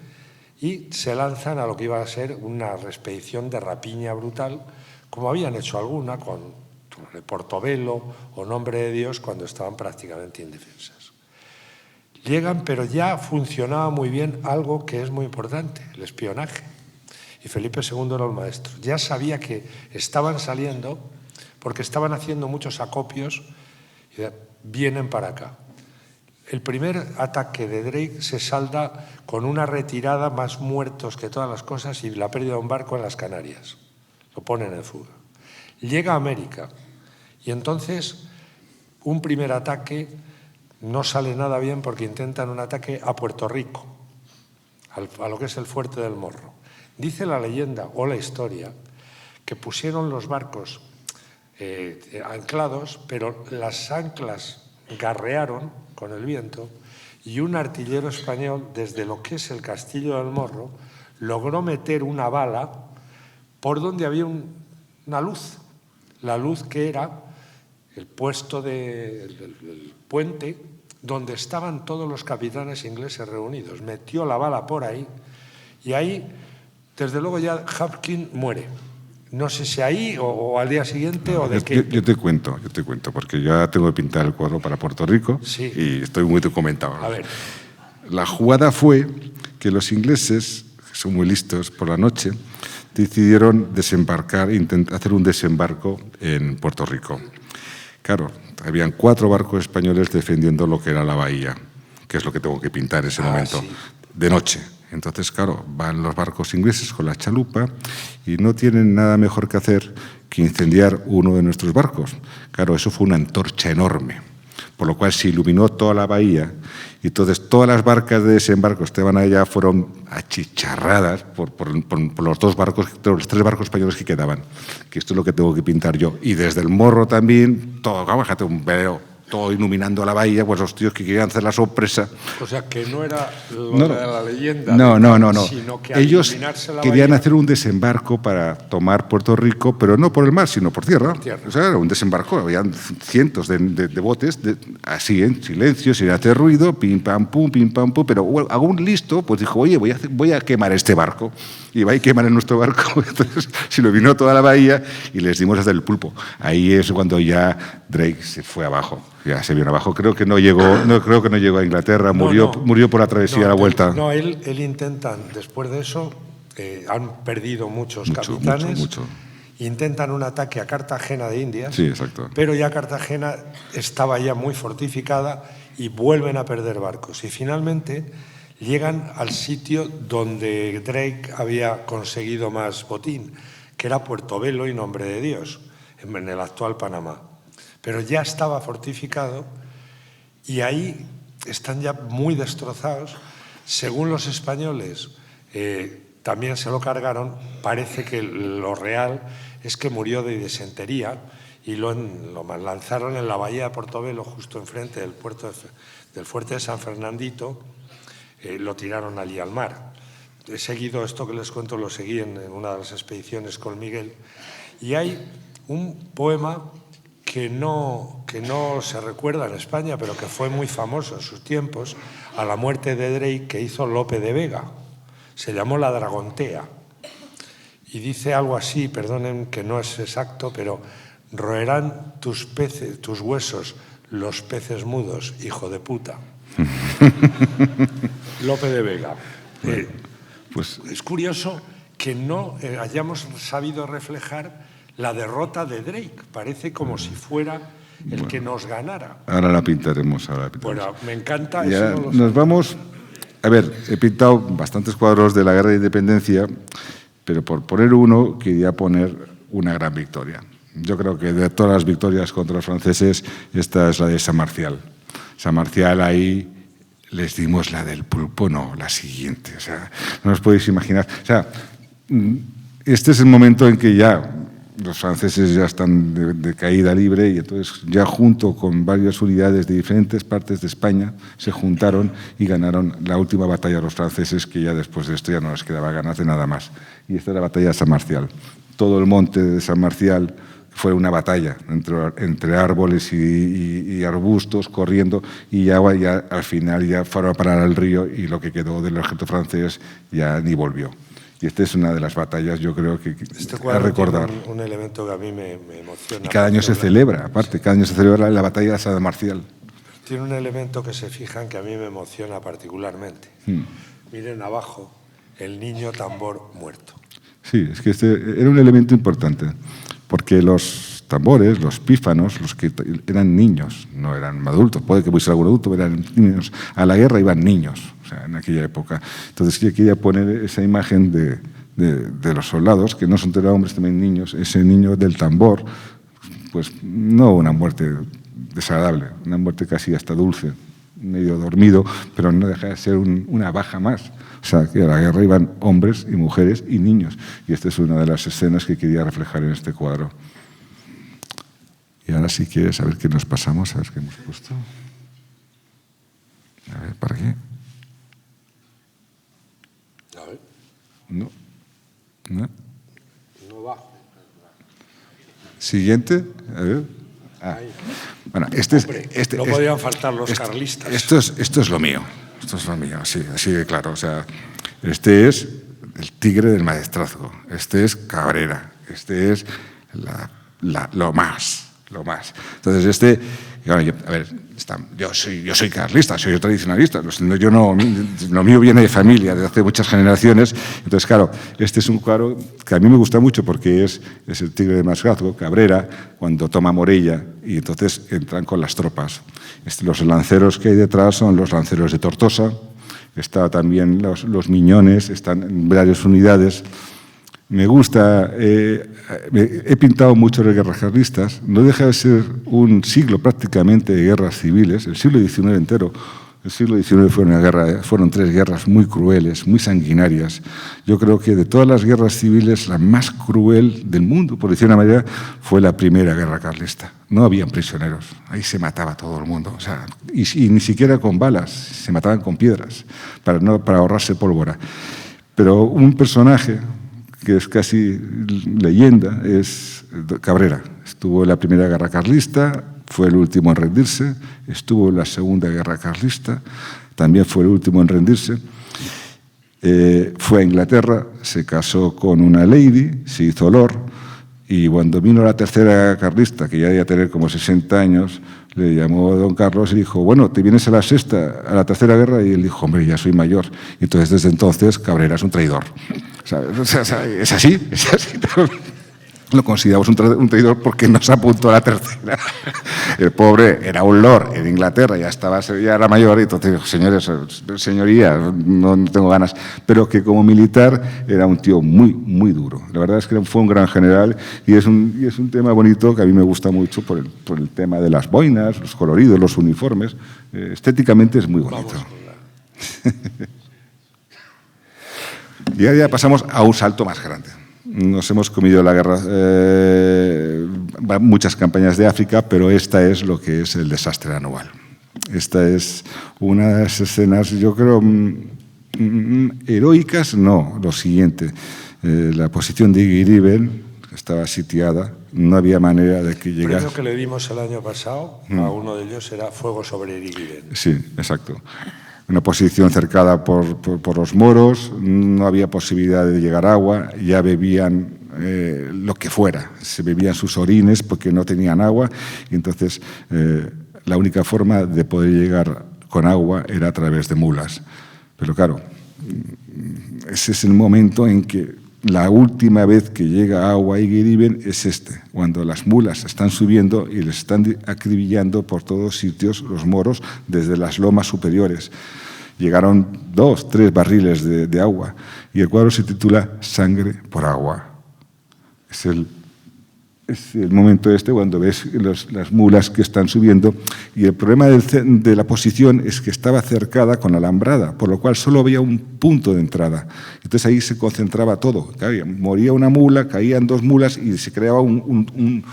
y se lanzan a lo que iba a ser una expedición de rapiña brutal, como habían hecho alguna con Portobelo o Nombre de Dios cuando estaban prácticamente indefensas. Llegan, pero ya funcionaba muy bien algo que es muy importante, el espionaje. Y Felipe II era el maestro. Ya sabía que estaban saliendo porque estaban haciendo muchos acopios y vienen para acá. El primer ataque de Drake se salda con una retirada, más muertos que todas las cosas, y la pérdida de un barco en las Canarias. Lo ponen en fuga. Llega a América y entonces un primer ataque no sale nada bien porque intentan un ataque a Puerto Rico, a lo que es el Fuerte del Morro. Dice la leyenda o la historia que pusieron los barcos anclados, pero las anclas garrearon con el viento y un artillero español, desde lo que es el Castillo del Morro, logró meter una bala por donde había una luz. La luz que era el puesto del puente donde estaban todos los capitanes ingleses reunidos. Metió la bala por ahí y ahí, desde luego, ya Hopkins muere. No sé si ahí o al día siguiente o de qué. Yo te cuento, porque ya tengo que pintar el cuadro para Puerto Rico y estoy muy documentado. A ver. La jugada fue que los ingleses, que son muy listos, por la noche decidieron desembarcar, hacer un desembarco en Puerto Rico. Claro, habían 4 barcos españoles defendiendo lo que era la bahía, que es lo que tengo que pintar en ese momento, de noche. Entonces, claro, van los barcos ingleses con la chalupa y no tienen nada mejor que hacer que incendiar uno de nuestros barcos. Claro, eso fue una antorcha enorme, por lo cual se iluminó toda la bahía y entonces todas las barcas de desembarco que estaban allá fueron achicharradas por los 2 barcos, los 3 barcos españoles que quedaban, que esto es lo que tengo que pintar yo. Y desde el Morro también, todo, fíjate, un velero, todo iluminando la bahía, pues los tíos que querían hacer la sorpresa. O sea, que no era lo de la leyenda. No. Sino que ellos querían bahía, hacer un desembarco para tomar Puerto Rico, pero no por el mar, sino por tierra. O sea, era un desembarco, habían cientos de botes, así en silencio, sin hacer ruido, pim, pam, pum, pero algún listo pues dijo, oye, voy a quemar este barco. Y va a quemar en nuestro barco. Entonces, se lo vino toda la bahía y les dimos hasta el pulpo. Ahí es cuando ya Drake se fue abajo. Ya se vino abajo. Creo que no llegó a Inglaterra. Murió por la travesía a la vuelta. No, él intentan, después de eso, han perdido muchos capitanes. Mucho. Intentan un ataque a Cartagena de Indias. Sí, exacto. Pero ya Cartagena estaba ya muy fortificada y vuelven a perder barcos. Y finalmente llegan al sitio donde Drake había conseguido más botín, que era Puerto Velo y Nombre de Dios, en el actual Panamá. Pero ya estaba fortificado y ahí están ya muy destrozados. Según los españoles, también se lo cargaron. Parece que lo real es que murió de disentería y lo lanzaron en la bahía de Portobelo, justo enfrente del fuerte de San Fernandito. Lo tiraron allí al mar. He seguido esto que les cuento, lo seguí en una de las expediciones con Miguel. Y hay un poema que no se recuerda en España, pero que fue muy famoso en sus tiempos, a la muerte de Drake, que hizo Lope de Vega. Se llamó La Dragontea. Y dice algo así, perdonen que no es exacto, pero roerán tus huesos los peces mudos, hijo de puta. Lope de Vega. Pues es curioso que no hayamos sabido reflejar la derrota de Drake. Parece como si fuera el que nos ganara. Ahora la pintaremos. Bueno, me encanta. Ya eso nos vamos. A ver, he pintado bastantes cuadros de la Guerra de Independencia, pero por poner uno quería poner una gran victoria. Yo creo que de todas las victorias contra los franceses, esta es la de San Marcial. San Marcial, ahí les dimos la del pulpo, no, la siguiente. O sea, no os podéis imaginar. O sea, este es el momento en que ya los franceses ya están de caída libre y entonces ya junto con varias unidades de diferentes partes de España se juntaron y ganaron la última batalla los franceses, que ya después de esto ya no les quedaba ganas de nada más. Y esta es la batalla de San Marcial. Todo el monte de San Marcial fue una batalla entre árboles y arbustos corriendo y ya al final ya fueron a parar al río y lo que quedó del ejército francés ya ni volvió. Y esta es una de las batallas, yo creo que a recordar. Tiene un elemento que a mí me emociona. Y cada año se celebra, aparte, cada año se celebra la batalla de San Marcial. Tiene un elemento que se fijan que a mí me emociona particularmente. Miren abajo, el niño tambor muerto. Sí, es que este era un elemento importante, porque los tambores, los pífanos, los que eran niños, no eran adultos, puede que fuese algún adulto, pero eran niños. A la guerra iban niños, o sea, en aquella época. Entonces yo quería poner esa imagen de los soldados, que no son todos hombres, también niños, ese niño del tambor, pues no una muerte desagradable, una muerte casi hasta dulce, medio dormido, pero no deja de ser una baja más. O sea, que a la guerra iban hombres y mujeres y niños. Y esta es una de las escenas que quería reflejar en este cuadro. Y ahora, si quieres, a ver qué nos pasamos, a ver qué hemos puesto. A ver, ¿para qué? A ver. No. No. No va. Siguiente. A ver. Ah. Bueno, No podían faltar los carlistas. Esto es lo mío. Esto es lo mío, así de claro. O sea, este es el tigre del maestrazgo. Este es Cabrera. Este es lo más. Entonces, bueno, yo soy carlista, soy tradicionalista. Lo mío viene de familia, desde hace muchas generaciones. Entonces, claro, este es un cuadro que a mí me gusta mucho porque es el tigre del maestrazgo, Cabrera, cuando toma Morella y entonces entran con las tropas. Los lanceros que hay detrás son los lanceros de Tortosa. Está también los miñones, están en varias unidades. Me gusta, he pintado mucho las guerras carlistas, no deja de ser un siglo prácticamente de guerras civiles, el siglo XIX entero. El siglo XIX fueron 3 guerras muy crueles, muy sanguinarias. Yo creo que de todas las guerras civiles, la más cruel del mundo, por decir una manera, fue la primera guerra carlista. No habían prisioneros, ahí se mataba todo el mundo. O sea, y ni siquiera con balas, se mataban con piedras, para ahorrarse pólvora. Pero un personaje que es casi leyenda, es Cabrera. Estuvo en la primera guerra carlista, fue el último en rendirse, estuvo en la segunda guerra carlista, también fue el último en rendirse. Fue a Inglaterra, se casó con una lady, se hizo olor, y cuando vino la tercera carlista, que ya debía tener como 60 años, le llamó don Carlos y dijo, bueno, ¿te vienes a la tercera guerra? Y él dijo, hombre, ya soy mayor. Y entonces, desde entonces, Cabrera es un traidor. O sea, es así. Lo consideramos un traidor porque nos apuntó a la tercera. El pobre era un lord en Inglaterra, ya era mayor, y entonces dijo, señores, señoría, no tengo ganas. Pero que como militar era un tío muy, muy duro. La verdad es que fue un gran general y es un tema bonito que a mí me gusta mucho por el tema de las boinas, los coloridos, los uniformes. Estéticamente es muy bonito. Y ahora ya pasamos a un salto más grande. Nos hemos comido la guerra, muchas campañas de África, pero esta es lo que es el desastre anual. Esta es una de las escenas, yo creo, heroicas, no, lo siguiente. La posición de Iriben estaba sitiada, no había manera de que llegase. El premio que le dimos el año pasado a uno de ellos era Fuego sobre Iriben. Sí, exacto. Una posición cercada por los moros, no había posibilidad de llegar agua, ya bebían lo que fuera, se bebían sus orines porque no tenían agua, y entonces la única forma de poder llegar con agua era a través de mulas. Pero claro, ese es el momento en que la última vez que llega agua a Iriben es cuando las mulas están subiendo y les están acribillando por todos sitios los moros desde las lomas superiores. Llegaron 2, 3 barriles de agua y el cuadro se titula Sangre por agua. Es el momento cuando ves las mulas que están subiendo, y el problema de la posición es que estaba cercada con alambrada, por lo cual solo había un punto de entrada. Entonces ahí se concentraba todo. Moría una mula, caían 2 mulas y se creaba un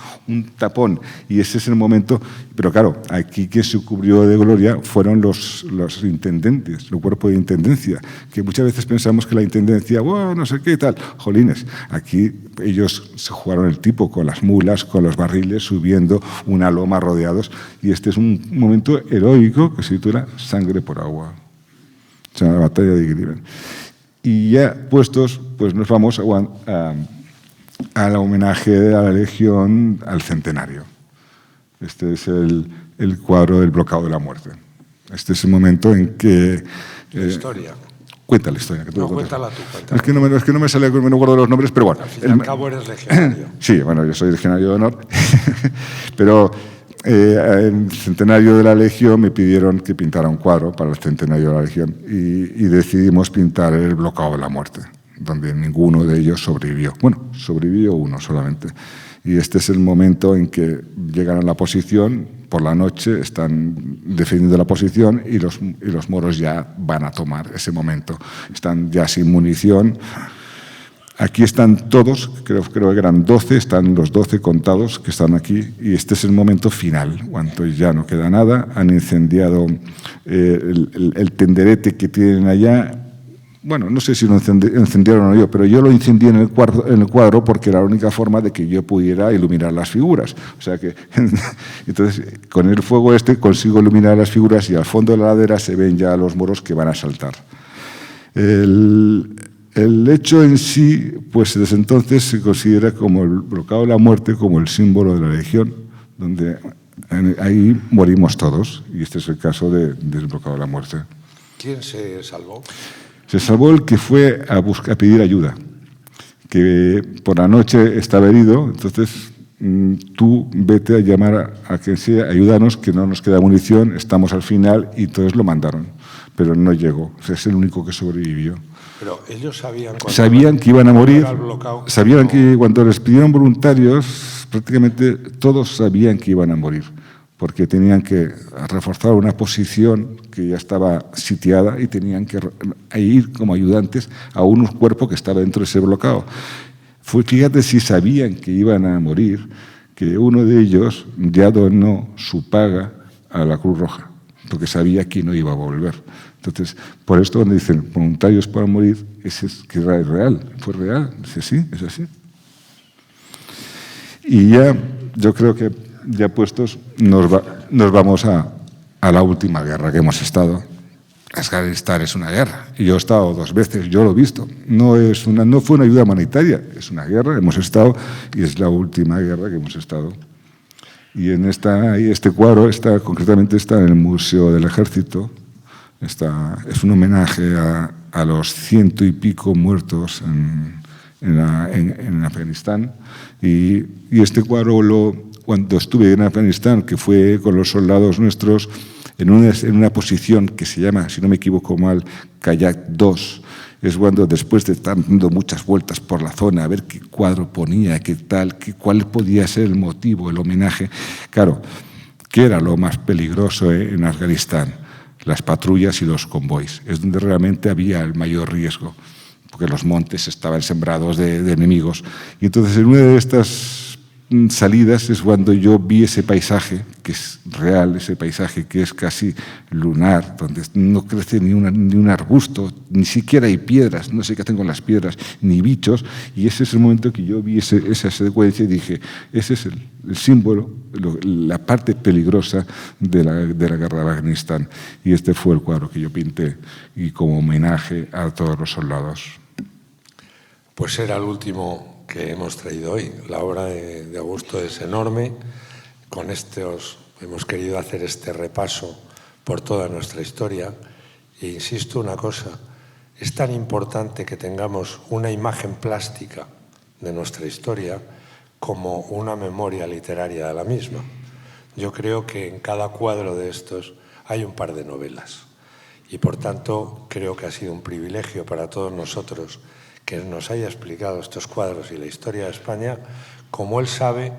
tapón. Y ese es el momento. Pero claro, aquí quien se cubrió de gloria fueron los intendentes, el cuerpo de intendencia, que muchas veces pensamos que la intendencia, wow, no sé qué tal. Jolines, aquí ellos se jugaron el tipo con las mulas, con los barriles, subiendo una loma rodeados. Y este es un momento heroico que se titula Sangre por agua. O sea, la batalla de Iriben. Y ya puestos, pues nos vamos al homenaje a la Legión al centenario. Este es el cuadro del Brocal de la Muerte. Este es el momento en que... La historia. Cuenta la historia. Que tú No, lo cuentas. cuéntala tú. Cuéntala. Es que no me sale, no me acuerdo de los nombres, pero bueno. Al fin y al cabo eres legionario. Sí, bueno, yo soy legionario de honor, pero en el centenario de la Legión me pidieron que pintara un cuadro para el centenario de la Legión y decidimos pintar el Blocado de la Muerte, donde ninguno de ellos sobrevivió. Bueno, sobrevivió uno solamente. Y este es el momento en que llegan a la posición, por la noche están defendiendo la posición y los moros ya van a tomar ese momento. Están ya sin munición. Aquí están todos, creo que eran 12, están los 12 contados que están aquí y este es el momento final, cuando ya no queda nada. Han incendiado el tenderete que tienen allá. Bueno, no sé si lo encendieron o no, pero yo lo incendié en el cuadro porque era la única forma de que yo pudiera iluminar las figuras. O sea que, entonces, con el fuego consigo iluminar las figuras y al fondo de la ladera se ven ya los moros que van a saltar. El hecho en sí, pues desde entonces se considera como el Blocado de la Muerte, como el símbolo de la Legión, donde ahí morimos todos, y este es el caso del Blocado de la Muerte. ¿Quién se salvó? Se salvó el que fue a pedir ayuda, que por la noche estaba herido, entonces tú vete a llamar a quien sea, ayúdanos, que no nos queda munición, estamos al final, y entonces lo mandaron, pero no llegó, o sea, es el único que sobrevivió. Pero ellos sabían que iban a morir, sabían no. que cuando les pidieron voluntarios, prácticamente todos sabían que iban a morir, porque tenían que reforzar una posición que ya estaba sitiada y tenían que ir como ayudantes a un cuerpo que estaba dentro de ese bloqueo. Fíjate si sabían que iban a morir, que uno de ellos ya donó su paga a la Cruz Roja, porque sabía que no iba a volver. Entonces, por esto cuando dicen voluntarios para morir, es que es real, fue real, es así. Y ya, yo creo que ya puestos, nos vamos a la última guerra que hemos estado. Afganistán es una guerra, y yo he estado 2 veces, yo lo he visto. No fue una ayuda humanitaria, es una guerra, hemos estado, y es la última guerra que hemos estado. Y este cuadro concretamente está en el Museo del Ejército. Es un homenaje a los 100 y pico muertos en Afganistán. Y este cuadro, cuando estuve en Afganistán, que fue con los soldados nuestros, en una posición que se llama, si no me equivoco mal, Kayak 2, es cuando después de estar dando muchas vueltas por la zona, a ver qué cuadro ponía, cuál podía ser el motivo, el homenaje. Claro, ¿qué era lo más peligroso en Afganistán? Las patrullas y los convoys. Es donde realmente había el mayor riesgo, porque los montes estaban sembrados de enemigos. Y entonces en una de estas salidas es cuando yo vi ese paisaje, que es real, ese paisaje que es casi lunar, donde no crece ni un arbusto, ni siquiera hay piedras, no sé qué hacen con las piedras, ni bichos, y ese es el momento que yo vi esa secuencia y dije, ese es el símbolo, la parte peligrosa de la guerra de Afganistán. Y este fue el cuadro que yo pinté, y como homenaje a todos los soldados. Pues era el último que hemos traído hoy. La obra de Augusto es enorme. Con hemos querido hacer este repaso por toda nuestra historia. E insisto una cosa, es tan importante que tengamos una imagen plástica de nuestra historia como una memoria literaria de la misma. Yo creo que en cada cuadro de estos hay un par de novelas. Y por tanto creo que ha sido un privilegio para todos nosotros que nos haya explicado estos cuadros y la historia de España, como él sabe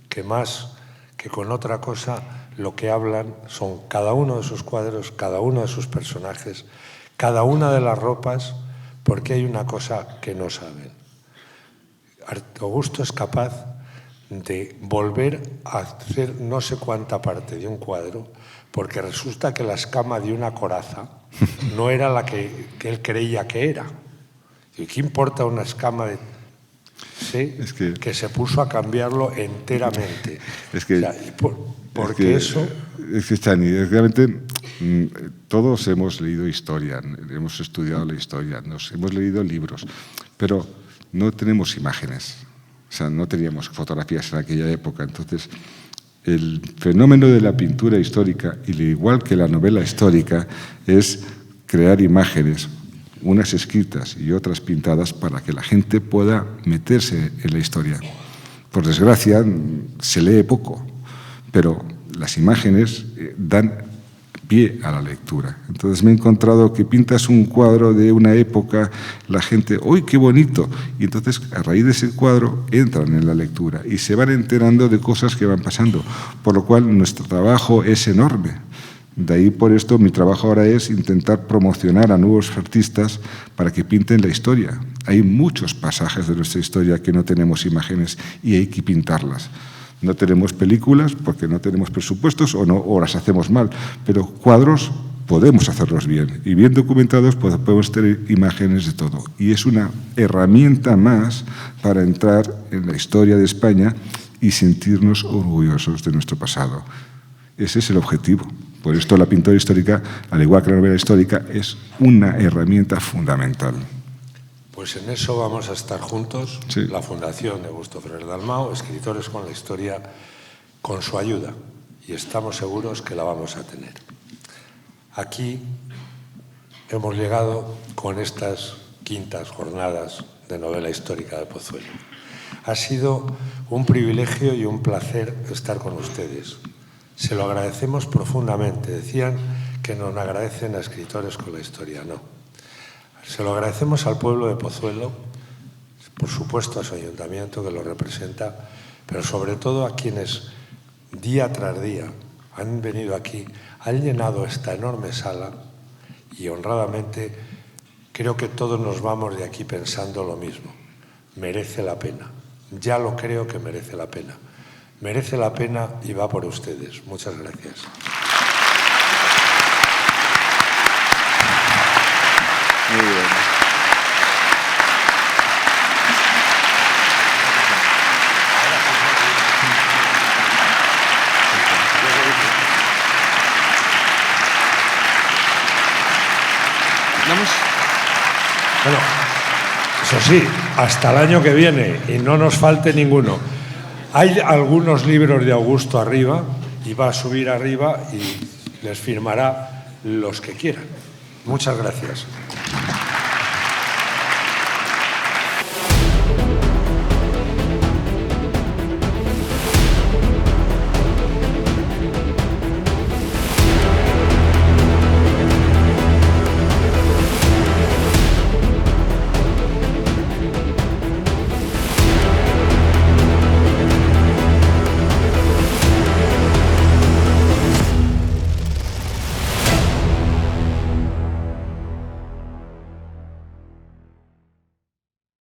que más que con otra cosa lo que hablan son cada uno de sus cuadros, cada uno de sus personajes, cada una de las ropas, porque hay una cosa que no saben. Augusto es capaz de volver a hacer no sé cuánta parte de un cuadro, porque resulta que la escama de una coraza no era la que él creía que era. ¿Y qué importa una escama de...? Sí, que se puso a cambiarlo enteramente. Chani, realmente todos hemos leído historia, hemos estudiado la historia, hemos leído libros, pero no tenemos imágenes, o sea, no teníamos fotografías en aquella época. Entonces, el fenómeno de la pintura histórica, y al igual que la novela histórica, es crear imágenes. unas escritas y otras pintadas para que la gente pueda meterse en la historia. Por desgracia, se lee poco, pero las imágenes dan pie a la lectura. Entonces me he encontrado que pintas un cuadro de una época, la gente, ¡uy, qué bonito! Y entonces a raíz de ese cuadro entran en la lectura y se van enterando de cosas que van pasando, por lo cual nuestro trabajo es enorme. De ahí por esto mi trabajo ahora es intentar promocionar a nuevos artistas para que pinten la historia. Hay muchos pasajes de nuestra historia que no tenemos imágenes y hay que pintarlas. No tenemos películas porque no tenemos presupuestos o las hacemos mal, pero cuadros podemos hacerlos bien y bien documentados podemos tener imágenes de todo. Y es una herramienta más para entrar en la historia de España y sentirnos orgullosos de nuestro pasado. Ese es el objetivo. Por esto la pintura histórica, al igual que la novela histórica, es una herramienta fundamental. Pues en eso vamos a estar juntos, sí. La Fundación de Augusto Ferrer Dalmau, Escritores con la Historia, con su ayuda, y estamos seguros que la vamos a tener. Aquí hemos llegado con estas quintas jornadas de novela histórica de Pozuelo. Ha sido un privilegio y un placer estar con ustedes. Se lo agradecemos profundamente. Decían que nos agradecen a Escritores con la Historia. No. Se lo agradecemos al pueblo de Pozuelo, por supuesto a su ayuntamiento que lo representa, pero sobre todo a quienes día tras día han venido aquí, han llenado esta enorme sala y honradamente creo que todos nos vamos de aquí pensando lo mismo. Merece la pena. Ya lo creo que merece la pena. Merece la pena y va por ustedes. Muchas gracias. Muy bien. Vamos. Bueno, eso sí, hasta el año que viene y no nos falte ninguno. Hay algunos libros de Augusto arriba y va a subir arriba y les firmará los que quieran. Muchas gracias.